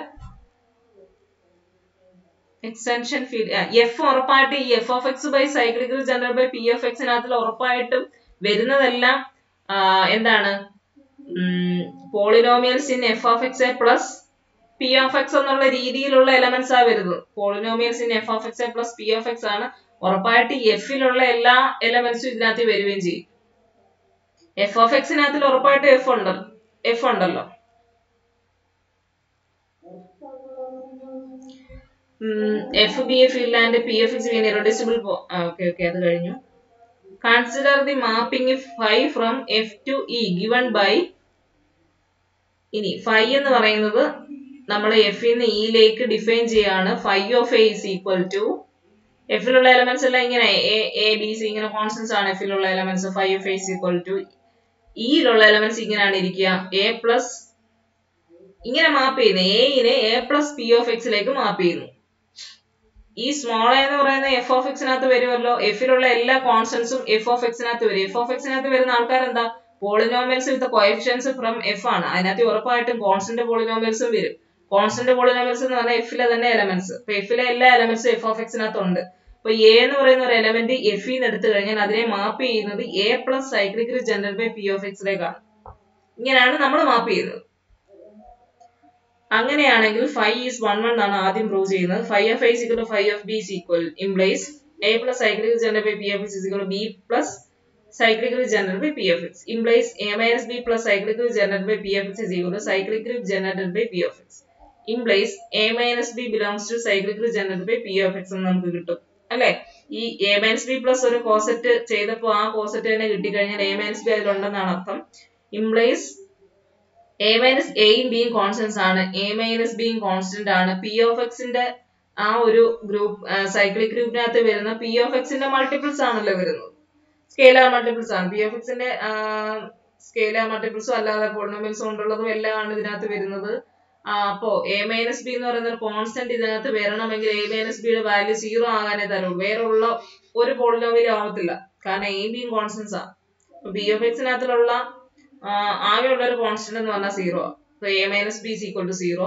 extension field f ഉറപ്പായിട്ട് ഈ f of x by cyclic group generated by P of x നകത്തിൽ ഉറപ്പായിട്ടും വരുന്നതെല്ലാം എന്താണ്? Polynomials in f of x plus P of x എന്നുള്ള രീതിയിലുള്ള എലമെന്റ്സ് ആ വരുന്നത്. Polynomials in f of x plus P of x ആണ്. ഉറപ്പായിട്ട് f ലുള്ള എല്ലാ എലമെന്റ്സും ഇതിനകത്ത് വരികയും ചെയ്യും. f of x നകത്തിൽ ഉറപ്പായിട്ട് f ഉണ്ടല്ലോ. f be a field and P of x be an irreducible okay അത് കഴിഞ്ഞു. Consider the mapping phi from f to e given by, ഇനി phi എന്ന് പറയുന്നത് നമ്മൾ f ന്ന് e ലേക്ക് ഡിഫൈൻ ചെയ്യാണ്. phi of a is equal to f ലുള്ള എലമെന്റ്സ് എല്ലാം ഇങ്ങനെ a b c ഇങ്ങനെ കോൺസ്റ്റന്റ്സ് ആണ് f ലുള്ള elements. phi of a is equal to e ലുള്ള എലമെന്റ്സ് ഇങ്ങനെയാണ് ഇരിക്കുക, a plus ഇങ്ങനെ മാപ്പ് ചെയ്യുന്നു. a നെ a plus P of x ലേക്ക് മാപ്പ് ചെയ്യുന്നു. ഈ സ്മോൾ എന്ന് പറയുന്ന f of x നകത്ത് വരുമല്ലോ. f ലുള്ള എല്ലാ കോൺസ്റ്റന്റ്സും f of x നകത്ത് വരും. f of x നകത്ത് വരുന്ന ആൾക്കാർ എന്താ? Polynomials with coefficients from f ആണ്. അതിനകത്ത് ഉറപ്പായിട്ടും കോൺസ്റ്റന്റ് പോളിനോമിയൽസും വരും. കോൺസ്റ്റന്റ് പോളിനോമിയൽസ് എന്ന് പറഞ്ഞാൽ f ലെ തന്നെ എലമെന്റ്സ്. അപ്പൊ f ലെ എല്ലാ എലമെന്റ്സും f of x നകത്ത് ഉണ്ട്. അപ്പൊ a എന്ന് പറയുന്ന ഒരു എലമെന്റ് f ന്ന് എടുത്തു കഴിഞ്ഞാൽ അതിനെ മാപ്പ് ചെയ്യുന്നത് a plus cyclic group generated by P of x ലേക്കാണ്. ഇങ്ങനെയാണ് നമ്മൾ മാപ്പ് ചെയ്യുന്നത്. അങ്ങനെയാണെങ്കിൽ phi is 1 1 ആണ് ആദ്യം പ്രൂവ് ചെയ്യുന്നത്. phi of a is equal to phi of b is equal implies a plus cyclic group generated by P of x is equal to b plus cyclic group generated by P of x implies a minus b plus cyclic group generated by P of x is equal to cyclic group generated by P of x implies a minus b belongs to cyclic group generated by P of x എന്ന് നമുക്ക് കിട്ടും അല്ലേ? ഈ a minus b plus ഒരു കോസെറ്റ് ചെയ്തപ്പോൾ ആ കോസെറ്റ് തന്നെ കിട്ടിക്കഴിഞ്ഞാൽ a minus b അതിലുണ്ടെന്നാണ് അർത്ഥം. implies a minus a യും b യും കോൺസ്റ്റന്റ്സ് ആണ്, a minus b യും കോൺസ്റ്റന്റ് ആണ്. P of x ന്റെ ആ ഒരു ഗ്രൂപ്പ് സൈക്ലിക് ഗ്രൂപ്പിനകത്ത് വരുന്ന P of x ന്റെ മൾട്ടിപ്പിൾസ് ആണല്ലോ വരുന്നത്, സ്കേലാർ മൾട്ടിപ്പിൾസ് ആണ്. P of x ന്റെ സ്കേലാർ മൾട്ടിപ്പിൾസും അല്ലാതെ പോളിനോമിയൽസ് കൊണ്ടുള്ളതും എല്ലാം ആണ് ഇതിനകത്ത് വരുന്നത്. അപ്പോ a minus b എന്ന് പറയുന്ന ഒരു കോൺസ്റ്റന്റ് ഇതിനകത്ത് വരണമെങ്കിൽ a minus b യുടെ വാല്യൂ 0 ആകാനേ തരുള്ളൂ. വേറെ ഉള്ള ഒരു പോളിനോമിയലും ആവത്തില്ല, കാരണം a b യും കോൺസ്റ്റന്റ്സ് ആണ്. P of x നകത്തിലുള്ള ആകെയുള്ള ഒരു കോൺസ്റ്റന്റ് എന്ന് പറഞ്ഞാൽ 0. So a minus b is equal to 0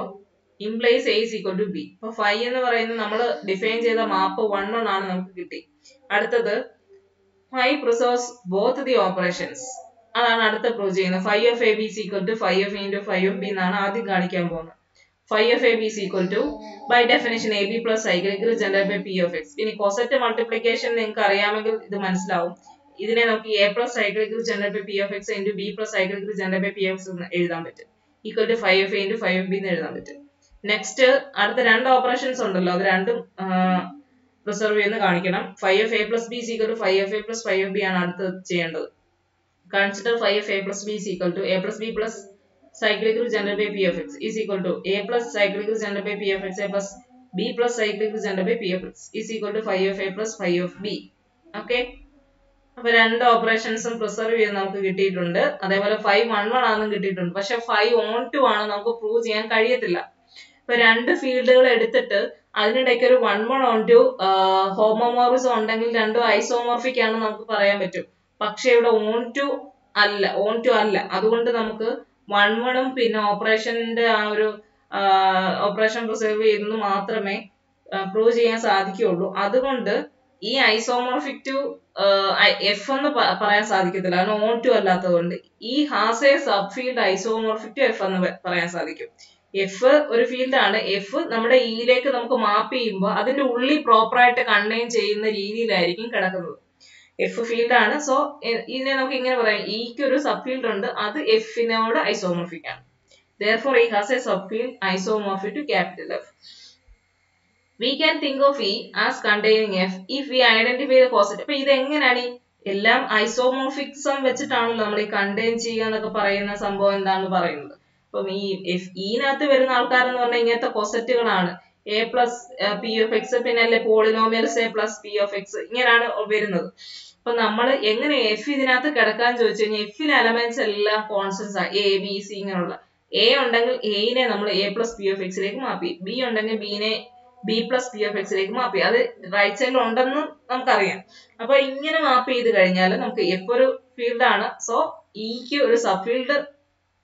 implies a is equal to b. അപ്പൊ phi എന്ന് പറയുന്നത് നമ്മൾ ഡിഫൈൻ ചെയ്ത മാപ്പ് 1 1 ആണ് നമുക്ക് കിട്ടി. അടുത്തത് phi preserves both the operations. അതാണ് അടുത്ത പ്രൂവ് ചെയ്യുന്നത്. phi of a b is equal to phi of a into phi of b എന്നാണ് ആദ്യം കാണിക്കാൻ പോകുന്നത്. phi of a b is equal to by definition a b plus cyclic group generated by P of x. ഇനി കോസെറ്റ് മൾട്ടിപ്ലിക്കേഷൻ നിങ്ങൾക്ക് അറിയാമെങ്കിൽ ഇത് മനസ്സിലാവും. ഇതിനെ നമുക്ക് a plus cyclic group generated by P of x into b plus cyclic group generated by P of x എന്ന് എഴുതാൻ പറ്റും. equal to phi of a into phi of b എന്ന് എഴുതാൻ പറ്റും. നെക്സ്റ്റ് അടുത്ത രണ്ട് ഓപ്പറേഷൻസ് ഉണ്ടല്ലോ, അത് രണ്ടും പ്രിസർവ് ചെയ്യുന്ന കാണിക്കണം. phi of a plus b is equal to phi of a plus phi of b ആണ് അടുത്ത് ചെയ്യേണ്ടത്. Consider phi of a plus b is equal to a plus b plus cyclic group generated by P of x is equal to a plus cyclic group generated by P of x plus b plus cyclic group generated by P of x is equal to phi of a plus phi of b. Okay, അപ്പൊ രണ്ട് ഓപ്പറേഷൻസും പ്രിസർവ് ചെയ്ത് നമുക്ക് കിട്ടിയിട്ടുണ്ട്. അതേപോലെ phi 1 1 ആണെന്നും കിട്ടിയിട്ടുണ്ട്. പക്ഷെ phi on 2 ആണ് നമുക്ക് പ്രൂവ് ചെയ്യാൻ കഴിയത്തില്ല. ഇപ്പൊ രണ്ട് ഫീൽഡുകൾ എടുത്തിട്ട് അതിനിടയ്ക്ക് ഒരു 1 1 on 2 ഹോമോമോർഫിസം ഉണ്ടെങ്കിൽ രണ്ടും ഐസോമോർഫിക് ആണെന്ന് നമുക്ക് പറയാൻ പറ്റും. പക്ഷെ ഇവിടെ on 2 അല്ല, ഓൺ ടു അല്ല. അതുകൊണ്ട് നമുക്ക് 1 പിന്നെ ഓപ്പറേഷന്റെ ആ ഒരു ഓപ്പറേഷൻ പ്രിസർവ് ചെയ്തെന്ന് മാത്രമേ പ്രൂവ് ചെയ്യാൻ സാധിക്കുകയുള്ളൂ. അതുകൊണ്ട് ഈ ഐസോമോർഫിക് ടു എഫ് എന്ന് പറയാൻ സാധിക്കത്തില്ല, കാരണം ഓൺ ടു അല്ലാത്തതുകൊണ്ട്. ഈ has a sub field isomorphic to F എന്ന് പറയാൻ സാധിക്കും. എഫ് ഒരു ഫീൽഡാണ്. എഫ് നമ്മുടെ ഇയിലേക്ക് നമുക്ക് മാപ്പ് ചെയ്യുമ്പോൾ അതിന്റെ ഉള്ളിൽ പ്രോപ്പറായിട്ട് കണ്ടെയ്ൻ ചെയ്യുന്ന രീതിയിലായിരിക്കും കിടക്കുന്നത്. എഫ് ഫീൽഡ് ആണ്. സോ ഇതിനെ നമുക്ക് ഇങ്ങനെ പറയാം, ഇക്ക് ഒരു സബ് ഫീൽഡ് ഉണ്ട്, അത് എഫിനോട് ഐസോമോർഫിക് ആണ്. Therefore, E has a subfield isomorphic to capital F. We can think of E as containing F if we identify the positive. അപ്പൊ ഇത് എങ്ങനെയാണ്? എല്ലാം ഐസോമോർഫിക്സം വെച്ചിട്ടാണല്ലോ നമ്മൾ ഈ കണ്ടെയ്ൻ ചെയ്യുക എന്നൊക്കെ പറയുന്ന സംഭവം എന്താണെന്ന് പറയുന്നത്. അപ്പം ഈ ഈനകത്ത് വരുന്ന ആൾക്കാരെന്ന് പറഞ്ഞാൽ ഇങ്ങനത്തെ കൊസറ്റുകളാണ്. A plus P of X, പിന്നെ അല്ലെ polynomials A plus P of X, ഇങ്ങനെയാണ് വരുന്നത്. അപ്പൊ നമ്മൾ എങ്ങനെ എഫ് ഇതിനകത്ത് കിടക്കാൻ ചോദിച്ചു കഴിഞ്ഞാൽ എഫിലെ എലമെന്റ്സ് എല്ലാം കോൺസ്റ്റന്റ്സ് ആണ്, എ ബി സി ഇങ്ങനെയുള്ള. എ ഉണ്ടെങ്കിൽ എനെ നമ്മൾ എ പ്ലസ് പി ഓഫ് എക്സിലേക്ക് മാപ്പി, ബി ഉണ്ടെങ്കിൽ ബിനെ ബി പ്ലസ് പി ഓഫ് എക്സിലേക്ക് മാപ്പി. അത് റൈറ്റ് സൈഡിൽ ഉണ്ടെന്ന് നമുക്കറിയാം. അപ്പൊ ഇങ്ങനെ മാപ്പ് ചെയ്ത് കഴിഞ്ഞാൽ നമുക്ക് എഫ് ഒരു ഫീൽഡ് ആണ്. സോ ഇക്ക് ഒരു സബ് ഫീൽഡ്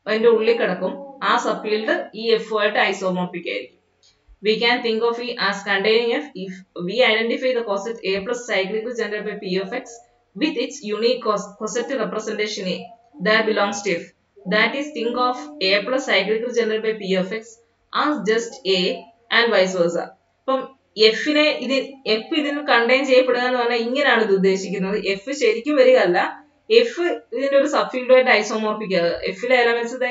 അതിന്റെ ഉള്ളിൽ കിടക്കും. ആ സബ് ഫീൽഡ് ഈ എഫ് ആയിട്ട് ഐസോമോർഫിക് ആയിരിക്കും. We can think of E as containing F if we identify the coset A plus cyclically generated by P of X with its unique coset representation A that belongs to F. That is, think of A plus cyclically generated by P of X as just A and vice versa. അപ്പം എഫിനെ എഫ് ഇതിന് കണ്ടെയ്ൻ ചെയ്യപ്പെടുക എന്ന് പറഞ്ഞാൽ ഇങ്ങനെയാണ് ഇത് ഉദ്ദേശിക്കുന്നത്. എഫ് ശരിക്കും വരികയല്ല, എഫ് ഇതിന്റെ ഒരു സബ് ഫീൽഡുമായിട്ട് ഐസോമോർഫിക് ആകുക. എഫിലെ എലമെന്റ്സ്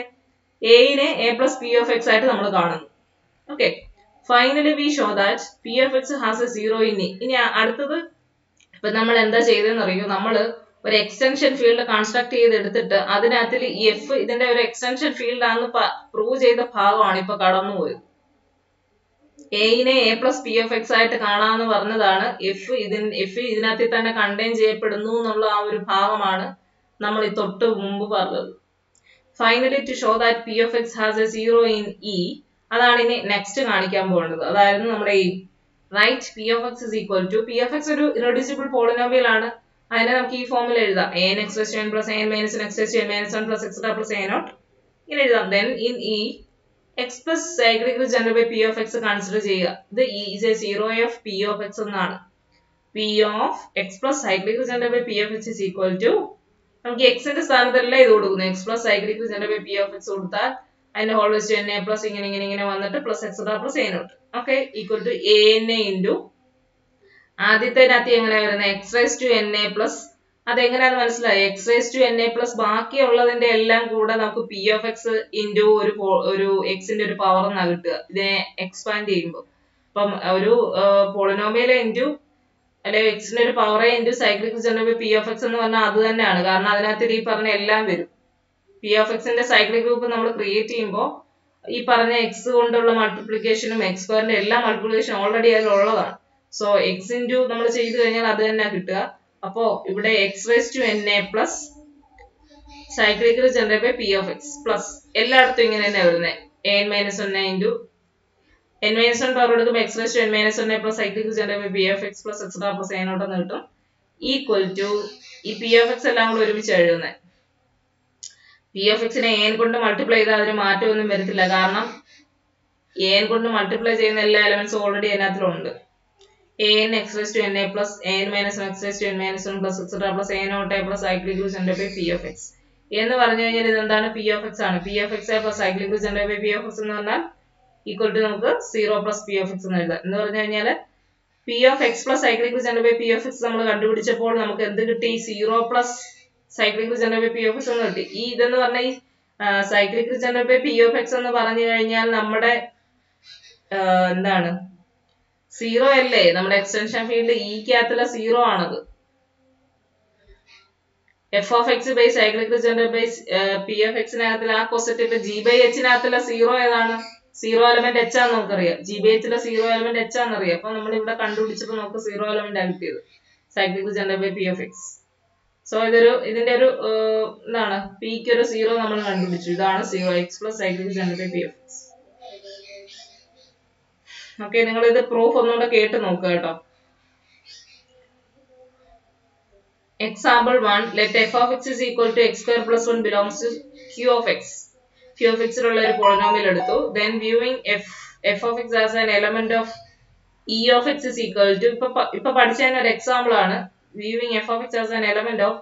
എനെ A plus P of X ആയിട്ട് നമ്മൾ കാണുന്നു. Okay, finally we show that P of X has a zero in E. ഇനി അടുത്തത് ഇപ്പൊ നമ്മൾ എന്താ ചെയ്തതെന്ന് അറിയോ? നമ്മള് ഒരു എക്സ്റ്റൻഷൻ ഫീൽഡ് കൺസ്ട്രക്ട് ചെയ്തെടുത്തിട്ട് അതിനകത്തിൽ ഈ എഫ് ഇതിന്റെ ഒരു എക്സ്റ്റൻഷൻ ഫീൽഡ് ആണെന്ന് പ്രൂവ് ചെയ്ത ഭാഗമാണ് ഇപ്പൊ കടന്നുപോയത്. എനെ A plus P of X ആയിട്ട് കാണാമെന്ന് പറഞ്ഞതാണ്. എഫ് ഇതിനകത്തിൽ തന്നെ കണ്ടെയ്ൻ ചെയ്യപ്പെടുന്നു എന്നുള്ള ആ ഒരു ഭാഗമാണ് നമ്മൾ ഈ തൊട്ട് മുമ്പ് പറഞ്ഞത്. Finally to show that P of X has a zero in E, അതാണ് ഇനി നെക്സ്റ്റ് കാണിക്കാൻ പോകുന്നത്. അതായിരുന്നു നമ്മുടെ ഈ right p of X is equal to, p of x ഒരു ഇറഡ്യൂസിബിൾ പോളിനോമിയൽ ആണ്. അതിനെ നമുക്ക് ഈ ഫോമിൽ എഴുതാം, an x plus n plus n minus n x plus n minus 1 plus etc plus a naught ഇങ്ങനെ എഴുതാം. then in e x plus cyclically generated by p of x consider ചെയ്യുക. ഇത് is a zero of p of x എന്നാണ്. p of x plus cyclically generated by p of x is equal to, നമുക്ക് x ന്റെ സ്ഥാനത്തല്ല ഇത് കൊടുക്കുന്നത്, x plus cyclically generated by p of x കൊടുത്താൽ അതിന്റെ ഹോൾ വെച്ച് n a plus ഇങ്ങനെ വന്നിട്ട് plus etc plus a naught, okay, equal to a n a into ആദ്യത്തേനകത്ത് എങ്ങനെയാ വരുന്നത്, X raise to N A plus. അതെങ്ങനെയാന്ന് മനസ്സിലായി, X raise to N A plus ബാക്കിയുള്ളതിന്റെ എല്ലാം കൂടെ നമുക്ക് പി ഓഫ് എക്സ് ഇൻറ്റു ഒരു എക്സിന്റെ ഒരു പവർ എന്നാണ് കിട്ടുക ഇതിനെ എക്സ്പാൻഡ് ചെയ്യുമ്പോൾ. അപ്പം ഒരു പോളിനോമിയലെ ഇൻറ്റു അല്ലെങ്കിൽ എക്സിന്റെ ഒരു പവറെ into cyclic generate P of X എന്ന് പറഞ്ഞാൽ അത് തന്നെയാണ്. കാരണം അതിനകത്ത് ഈ പറഞ്ഞ എല്ലാം വരും. പി ഓഫ് എക്സിന്റെ സൈക്ലിക് ഗ്രൂപ്പ് നമ്മൾ ക്രിയേറ്റ് ചെയ്യുമ്പോൾ ഈ പറഞ്ഞ എക്സ് കൊണ്ടുള്ള മൾട്ടിപ്ലിക്കേഷനും എക്സ് സ്ക്വയറിന്റെ എല്ലാ മൾട്ടിപ്ലിക്കേഷനും ഓൾറെഡി അതിലുള്ളതാണ്. സോ എക്സ് ഇൻറ്റു നമ്മൾ ചെയ്ത് കഴിഞ്ഞാൽ അത് തന്നെ കിട്ടുക. അപ്പോ ഇവിടെ X raise to N A plus cyclically generate by P of X plus എല്ലായിടത്തും ഇങ്ങനെ തന്നെ വരുന്നത് N minus 1 into N minus 1 power എടുക്കുമ്പോൾ X raise to N minus 1 plus cyclically generate by P of X plus extra plus a naught എന്ന് കിട്ടും. ഈക്വൽ ടു ഈ പി ഓഫ് എക്സ് എല്ലാം കൂടെ ഒരുമിച്ച് എഴുതുന്നത്. പി ഓഫ് എക്സിനെ എൻ കൊണ്ട് മൾട്ടിപ്ലൈ ചെയ്താൽ അതിന് മാറ്റമൊന്നും വരത്തില്ല, കാരണം എൻ കൊണ്ട് മൾട്ടിപ്ലൈ ചെയ്യുന്ന എല്ലാ എലമെന്റ്സും already അതിനകത്തിലുണ്ട്. an x raised to n a plus an minus 1 x raised to n minus 1 plus etc plus a naught a plus cyclically generated by p of x എന്ന് പറഞ്ഞു കഴിഞ്ഞാൽ ഇതെന്താണ്, p of x ആണ്. p of x plus cyclically generated by p of x എന്ന് പറഞ്ഞാൽ ഈക്വൽ ടു നമുക്ക് 0 plus p of x എന്ന് എഴുതാം. എന്ന് പറഞ്ഞു കഴിഞ്ഞാൽ p of x plus cyclically generated by p of x നമ്മൾ കണ്ടുപിടിച്ചപ്പോൾ നമുക്ക് എന്ത് കിട്ടി, 0 plus cyclically generated by p of x എന്ന് കിട്ടി. ഈ ഇതെന്ന് പറഞ്ഞാൽ ഈ cyclically generated by p of x എന്ന് പറഞ്ഞു കഴിഞ്ഞാൽ നമ്മുടെ എന്താണ്, സീറോ അല്ലേ, നമ്മുടെ എക്സ്റ്റൻഷൻ ഫീൽഡ് ഇക്കകത്തുള്ള സീറോ ആണത്. F of X by cyclically generate by P of എക്സിനകത്തുള്ള ആ കോസെറ്റ് ജി ബൈ എച്ചിനകത്തുള്ള സീറോ ഏതാണ്, സീറോ എലമെന്റ് എച്ച് ആണെന്ന് നമുക്കറിയാം. ജി ബൈ എച്ചിലെ സീറോ എലമെന്റ് എച്ച് ആണെന്നറിയാം. അപ്പൊ നമ്മൾ ഇവിടെ കണ്ടുപിടിച്ചപ്പോൾ നമുക്ക് സീറോ എലമെന്റ് ആണ് കിട്ടിയത്, cyclically generate by P of X. So ഇതിന്റെ ഒരു എന്താണ്, പിക്ക് ഒരു സീറോ നമ്മൾ കണ്ടുപിടിച്ചു. ഇതാണ് zero X plus cyclically generate by P of X. Okay, നിങ്ങൾ ഇത് പ്രൂഫ് ഒന്നുകൂടെ കേട്ട് നോക്കുക കേട്ടോ. Example 1, let f of x is equal to x square plus 1 belongs to q of x. Q of x ഉള്ള ഒരു polynomial എടുത്തു. Then viewing f of x as an element of e of x is equal to, ഇപ്പൊ പഠിച്ചതിന് ഒരു എക്സാമ്പിൾ ആണ്. Viewing f of x as an element of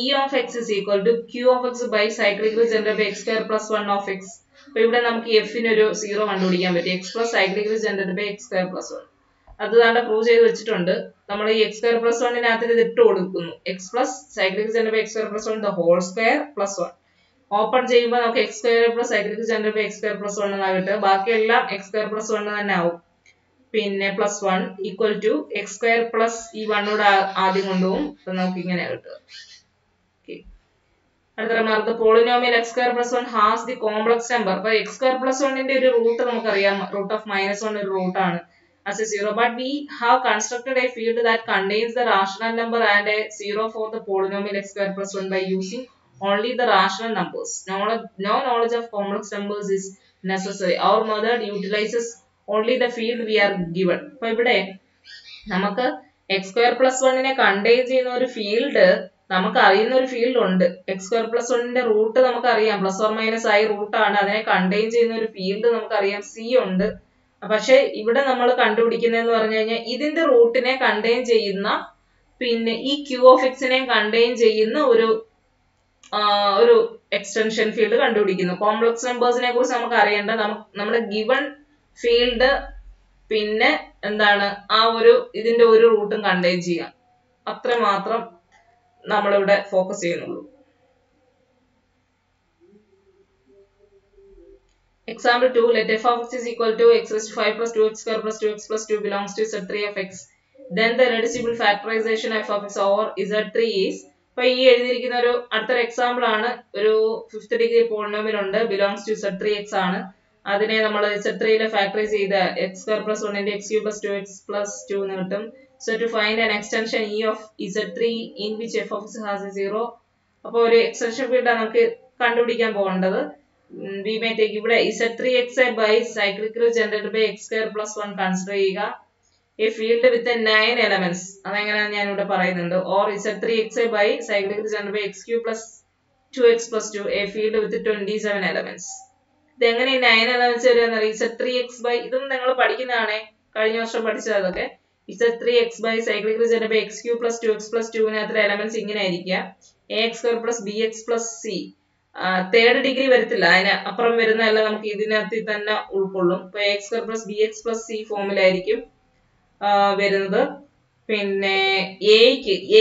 e of x is equal to q of x by cyclic regenerate by x square plus 1 of x. അപ്പൊ ഇവിടെ നമുക്ക് f ന് ഒരു 0 കണ്ടുപിടിക്കാൻ പറ്റും. x plus cyclic regenerate by x square plus 1. അത് താണ്ട പ്രൂവ് ചെയ്ത് വെച്ചിട്ടുണ്ട്. നമ്മൾ ഈ x square plus 1 നകത്ത് ഇത് ഇട്ട് കൊടുക്കുന്നു. x plus cyclic regenerate by x square plus 1 the whole square plus 1. Open ചെയ്യുമ്പോൾ നമുക്ക് x square plus cyclic regenerate by x square plus 1 എന്നാ കിട്ടുക. ബാക്കിയെല്ലാം x square plus 1 തന്നെ ആവും. പിന്നെ plus 1 equal to x square plus ഈ 1 കൂടെ ആദ്യം കൊണ്ടുപോകും. അപ്പൊ നമുക്ക് ഇങ്ങനെ കിട്ടുക. അടുത്ത mark, the polynomial x square plus 1 has the complex number. അപ്പൊ x square plus 1 ന്റെ ഒരു റൂട്ട് നമുക്കറിയാം. root of -1 ഒരു റൂട്ട് ആണ് as a 0, but we have constructed a field that contains the rational number and a 0 for the polynomial x square plus 1 by using only the rational numbers. No knowledge of complex numbers is necessary. Our method utilizes only the field we are given. അപ്പൊ ഇവിടെ നമുക്ക് x square plus 1 നെ കണ്ടെയ്ൻ ചെയ്യുന്ന ഒരു ഫീൽഡ് നമുക്ക് അറിയുന്ന ഒരു ഫീൽഡ് ഉണ്ട്. x square plus 1 ന്റെ റൂട്ട് നമുക്കറിയാം, plus or minus i root ആണ്. അതിനെ കണ്ടെയ്ൻ ചെയ്യുന്ന ഒരു ഫീൽഡ് നമുക്കറിയാം, c ഉണ്ട്. പക്ഷെ ഇവിടെ നമ്മൾ കണ്ടുപിടിക്കുന്നതെന്ന് പറഞ്ഞു കഴിഞ്ഞാൽ ഇതിന്റെ റൂട്ടിനെ കണ്ടെയ്ൻ ചെയ്യുന്ന, പിന്നെ ഈ q of x നെ കണ്ടെയ്ൻ ചെയ്യുന്ന ഒരു എക്സ്റ്റൻഷൻ ഫീൽഡ് കണ്ടുപിടിക്കുന്നു. കോംപ്ലക്സ് നമ്പേഴ്സിനെ കുറിച്ച് നമുക്ക് അറിയേണ്ട, നമ്മുടെ ഗിവൺ ഫീൽഡ് പിന്നെ എന്താണ് ആ ഒരു ഇതിന്റെ ഒരു റൂട്ടും കണ്ടെയ്ൻ ചെയ്യാം. അത്ര മാത്രം നമ്മളിവിടെ ഫോക്കസ് ചെയ്യുന്നുള്ളൂ. Example 2, let f of x is equal to x raised to 5 plus 2x square plus 2x plus 2 belongs to Z3 of x. Then the reducible factorization of f of x over Z3 is, ഇപ്പൊ ഈ എഴുതിയിരിക്കുന്ന ഒരു അടുത്തൊരു എക്സാമ്പിൾ ആണ്. ഒരു 5th ഡിഗ്രി പോളിനോമിയൽ ഉണ്ട്, ബിലോങ്സ് ടു Z3x ആണ്. അതിനെ നമ്മൾ Z3 ലെ ഫാക്ടറൈസ് ചെയ്ത x square plus 1 into x cube plus 2x plus 2 എന്ന് കിട്ടും. So to find an extension e of Z3 in which f of x has a 0. അപ്പോൾ ഒരു എക്സ്റ്റൻഷൻ ഫീൽഡാണ് നമുക്ക് കണ്ടുപിടിക്കാൻ പോകേണ്ടത്. We may take ഇവിടെ Z3x by cyclic generated by x square plus 1 consider ചെയ്യുക. A field with 9 elements, അതെങ്ങനെയാണ് ഞാൻ ഇവിടെ പറയുന്നുണ്ട്. Or Z3x by cyclic generated by x cube plus 2x plus 2, a field with 27 elements. ഇതെങ്ങനെ 9 elements വരികയെന്ന് അറിയാം. Z3x by, ഇതും നിങ്ങൾ പഠിക്കുന്നതാണ്, കഴിഞ്ഞ വർഷം പഠിച്ചത് അതൊക്കെ. Z3x by cyclic generated by x cube plus 2x plus 2 നകത്തുള്ള elements ഇങ്ങനെ ആയിരിക്കുക. ax square plus bx plus c. Third degree വരത്തില്ല, അതിന് അപ്പുറം വരുന്നതല്ല നമുക്ക് ഇതിനകത്ത് തന്നെ ഉൾക്കൊള്ളും. ഇപ്പൊ ax square plus bx plus c ഫോമിലായിരിക്കും വരുന്നത്. പിന്നെ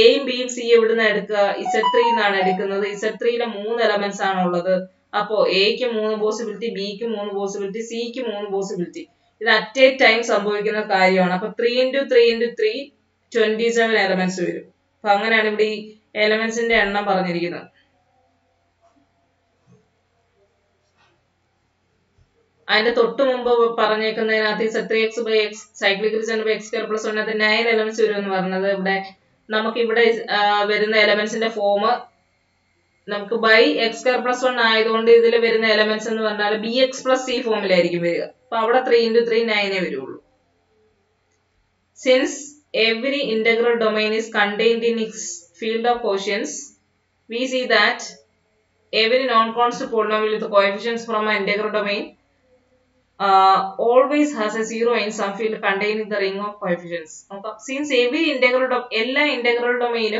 എയും ബിയും സി എവിടുന്ന എടുക്കുക, Z3 എന്നാണ് എടുക്കുന്നത്. Z3 യിലെ 3 എലമെന്റ്സ് ആണ് ഉള്ളത്. അപ്പോ എക്ക് 3 പോസിബിലിറ്റി, ബിക്ക് 3 പോസിബിലിറ്റി, സിക്ക് 3 പോസിബിലിറ്റി. ഇത് അറ്റ് എ ടൈം സംഭവിക്കുന്ന കാര്യമാണ്. അപ്പൊ 3 into 3 into 3 27 എലമെന്റ്സ് വരും. അപ്പൊ അങ്ങനെയാണ് ഇവിടെ ഈ എലമെന്റ്സിന്റെ എണ്ണം പറഞ്ഞിരിക്കുന്നത്. അതിന്റെ തൊട്ട് മുമ്പ് പറഞ്ഞേക്കുന്നതിനകത്ത് Z3x by x cyclic regeneration by x square plus 1 അത് 9 എലമെന്റ്സ് വരും എന്ന് പറഞ്ഞത്. ഇവിടെ നമുക്ക് ഇവിടെ വരുന്ന എലമെന്റ്സിന്റെ ഫോം നമുക്ക് ബൈ x square plus 1 ആയതുകൊണ്ട് ഇതിൽ വരുന്ന എലമെന്റ്സ് എന്ന് പറഞ്ഞാൽ bx plus c ഫോമിലായിരിക്കും വരിക. അപ്പൊ അവിടെ 3 into 3 9 വരുള്ളൂ. Since every integral domain is contained in its field of quotients, we see that every non-constant polynomial with coefficients from an integral domain always has a 0 in some field containing the ring of coefficients. Since every integral എല്ലാ integral domain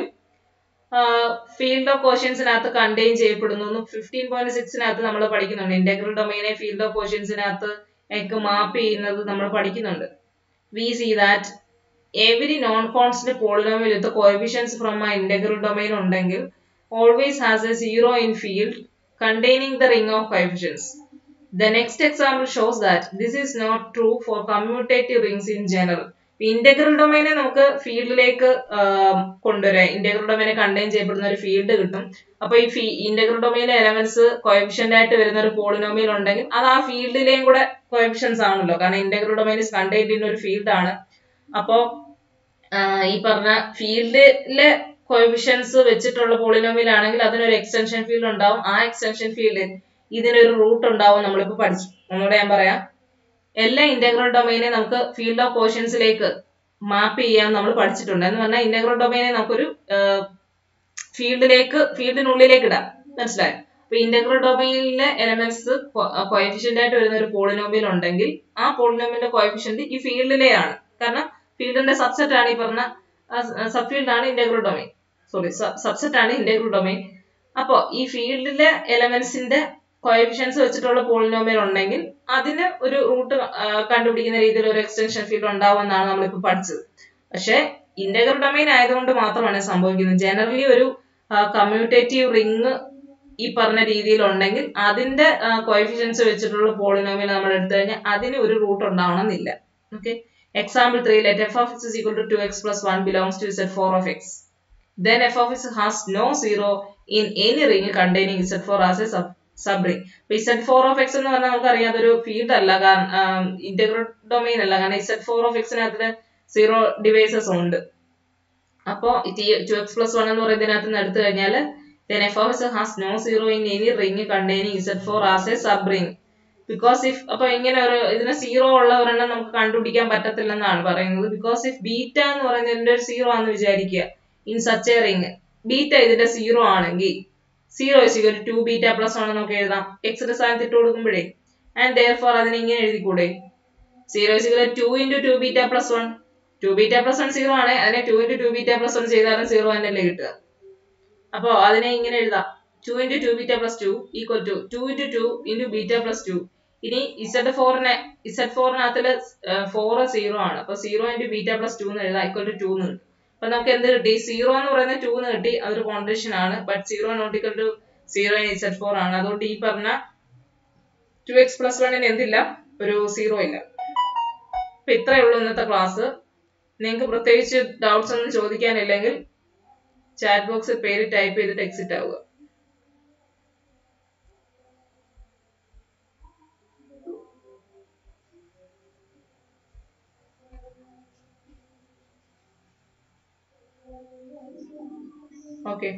field of quotients നകത്ത് contain ചെയ്യപ്പെടുന്നു. 15.6 നകത്ത് നമ്മൾ പഠിക്കുന്നുണ്ട്. integral domain field of quotients നകത്ത് ഒക്കെ മാപ്പ് ചെയ്യുന്നത് നമ്മൾ പഠിക്കുന്നുണ്ട്. We see that every non-constant polynomial with the coefficients from an integral domain ഉണ്ടെങ്കിൽ always has a 0 in field containing the ring of coefficients. The next example shows that this is not true for commutative rings in general. Integral ഡൊമൈനെ നമുക്ക് ഫീൽഡിലേക്ക് കൊണ്ടുവരാം. ഇന്റഗ്രൽ ഡൊമൈനെ കണ്ടെയ്ൻ ചെയ്യപ്പെടുന്ന ഒരു ഫീൽഡ് കിട്ടും. അപ്പൊ ഈ ഇന്റഗ്രൽ ഡൊമൈനിലെ എലമെന്റ്സ് കോഎഫിഷ്യന്റ് ആയിട്ട് വരുന്ന ഒരു പോളിനോമിയൽ ഉണ്ടെങ്കിൽ അത് ആ ഫീൽഡിലെയും കൂടെ കോഎഫിഷ്യൻസ് ആണല്ലോ, കാരണം integral domain is contained in ഒരു ഫീൽഡ് ആണ്. അപ്പോ ഈ പറഞ്ഞ ഫീൽഡിലെ കോഎഫിഷ്യൻസ് വെച്ചിട്ടുള്ള പോളിനോമിയൽ ആണെങ്കിൽ അതിനൊരു എക്സ്റ്റൻഷൻ ഫീൽഡ് ഉണ്ടാവും. ആ എക്സ്റ്റൻഷൻ ഫീൽഡിൽ ഇതിനൊരു റൂട്ട് ഉണ്ടാവും. നമ്മളിപ്പോ പഠിച്ചു. ഒന്നുകൂടെ ഞാൻ പറയാം. എല്ലാ ഇന്റഗ്രൽ ഡൊമൈനെ നമുക്ക് ഫീൽഡ് ഓഫ് കോഷ്യൻസിലേക്ക് മാപ്പ് ചെയ്യാൻ നമ്മൾ പഠിച്ചിട്ടുണ്ട്. എന്ന് പറഞ്ഞാൽ ഇന്റഗ്രൽ ഡൊമൈനെ നമുക്കൊരു ഫീൽഡിനുള്ളിലേക്ക് ഇടാം. മനസ്സിലായോ? അപ്പൊ ഇന്റഗ്രൽ ഡൊമൈനിലെ എലമെന്റ്സ് കോഎഫിഷ്യന്റ് ആയിട്ട് വരുന്ന ഒരു പോളിനോമിയൽ ഉണ്ടെങ്കിൽ ആ പോളിനോമിയലിന്റെ കോഎഫിഷ്യന്റ് ഈ ഫീൽഡിലെയാണ്. കാരണം ഫീൽഡിന്റെ സബ്സെറ്റ് ആണ് ഈ പറഞ്ഞ സബ്ഫീൽഡ് ആണ് ഇന്റഗ്രൽ ഡൊമൈൻ. സബ്സെറ്റ് ആണ് ഇന്റഗ്രൽ ഡൊമൈൻ. അപ്പോ ഈ ഫീൽഡിലെ എലമെന്റ്സിന്റെ കോഎഫിഷ്യൻസ് വെച്ചിട്ടുള്ള പോളിനോമിയൽ ഉണ്ടെങ്കിൽ അതിന് ഒരു റൂട്ട് കണ്ടുപിടിക്കുന്ന രീതിയിൽ ഒരു എക്സ്റ്റൻഷൻ ഫീൽഡ് ഉണ്ടാവുമെന്നാണ് നമ്മളിപ്പോ പഠിച്ചത്. പക്ഷെ ഇന്റഗ്രൽ ഡൊമൈൻ ആയതുകൊണ്ട് മാത്രമാണ് സംഭവിക്കുന്നത്. ജനറലി ഒരു കമ്മ്യൂട്ടേറ്റീവ് റിംഗ് ഈ പറഞ്ഞ രീതിയിൽ ഉണ്ടെങ്കിൽ അതിന്റെ കോഎഫിഷ്യൻസ് വെച്ചിട്ടുള്ള പോളിനോമിയൽ നമ്മൾ എടുത്തു കഴിഞ്ഞാൽ അതിന് ഒരു റൂട്ട് ഉണ്ടാവണമെന്നില്ല. Okay. Example 3, let f of x is equal to 2x plus 1 belongs to Z4 of x. Then f of x has no zero in any ring containing Z4 as a subring. Z4 of x എന്ന് പറഞ്ഞാൽ നമുക്ക് അറിയാം അതൊരു ഫീൽഡ് അല്ല, കാരണം ഇന്റഗ്രൽ ഡൊമൈൻ അല്ല. കാരണം Z4 of x ന് സീറോ ഡിവൈസസ് ഉണ്ട്. അപ്പോ 2x plus 1 എന്ന് പറയുന്നതിനകത്ത് നിന്ന് എടുത്തു കഴിഞ്ഞാൽ then f of x has no zero in any ring containing Z4 as a subring. Because if അപ്പൊ ഇങ്ങനെ ഒരു ഇതിന് സീറോ ഉള്ള ഒരെണ്ണം നമുക്ക് കണ്ടുപിടിക്കാൻ പറ്റത്തില്ലെന്നാണ് പറയുന്നത്. ബിക്കോസ് ഇഫ് ബീറ്റ എന്ന് പറയുന്നതിന്റെ ഒരു സീറോ ആണെന്ന് വിചാരിക്കുക in such A ring, beta ഇതിന്റെ സീറോ ആണെങ്കിൽ 0 is equal to 2 beta plus 1 നമുക്ക് എഴുതാം എക്സിന്റെ സ്ഥാനത്ത് ഇട്ട് കൊടുക്കുമ്പോഴേ. ആൻഡ് therefore അതിനെ ഇങ്ങനെ എഴുതിക്കൂടെ, 0 is equal to 2 into 2 beta plus 1. 2 beta plus 1 zero ആണ്, അതിനെ 2 into 2 ബീറ്റ പ്ലസ് 1 ചെയ്താലും സീറോ തന്നെയല്ലേ കിട്ടുക. അപ്പൊ അതിനെ ഇങ്ങനെ എഴുതാം 2 into 2 beta plus 2 equal to 2 into 2 into beta plus 2. ഇനി Z4-നകത്തില് 4 സീറോ ആണ്. അപ്പൊ 0 into ബീറ്റ പ്ലസ് 2 എന്ന് എഴുതാം equal to 2 എന്ന് കിട്ടും. അപ്പൊ നമുക്ക് എന്ത് കിട്ടി, 0 എന്ന് പറയുന്നത് 2 എന്ന് കിട്ടി. അതൊരു കോൺട്രഡിക്ഷൻ ആണ്. But 0 not equal to 0 in Z4 ആണ്. അതുകൊണ്ട് ഈ പറഞ്ഞ 2x plus 1 എന്തില്ല, ഒരു സീറോ ഇല്ല. അപ്പൊ ഇത്രയേ ഉള്ളൂ ഇന്നത്തെ ക്ലാസ്. നിങ്ങൾക്ക് പ്രത്യേകിച്ച് ഡൗട്ട്സ് ഒന്നും ചോദിക്കാനില്ലെങ്കിൽ ചാറ്റ് ബോക്സിൽ പേര് ടൈപ്പ് ചെയ്തിട്ട് എക്സിറ്റ് ആവുക. Okay.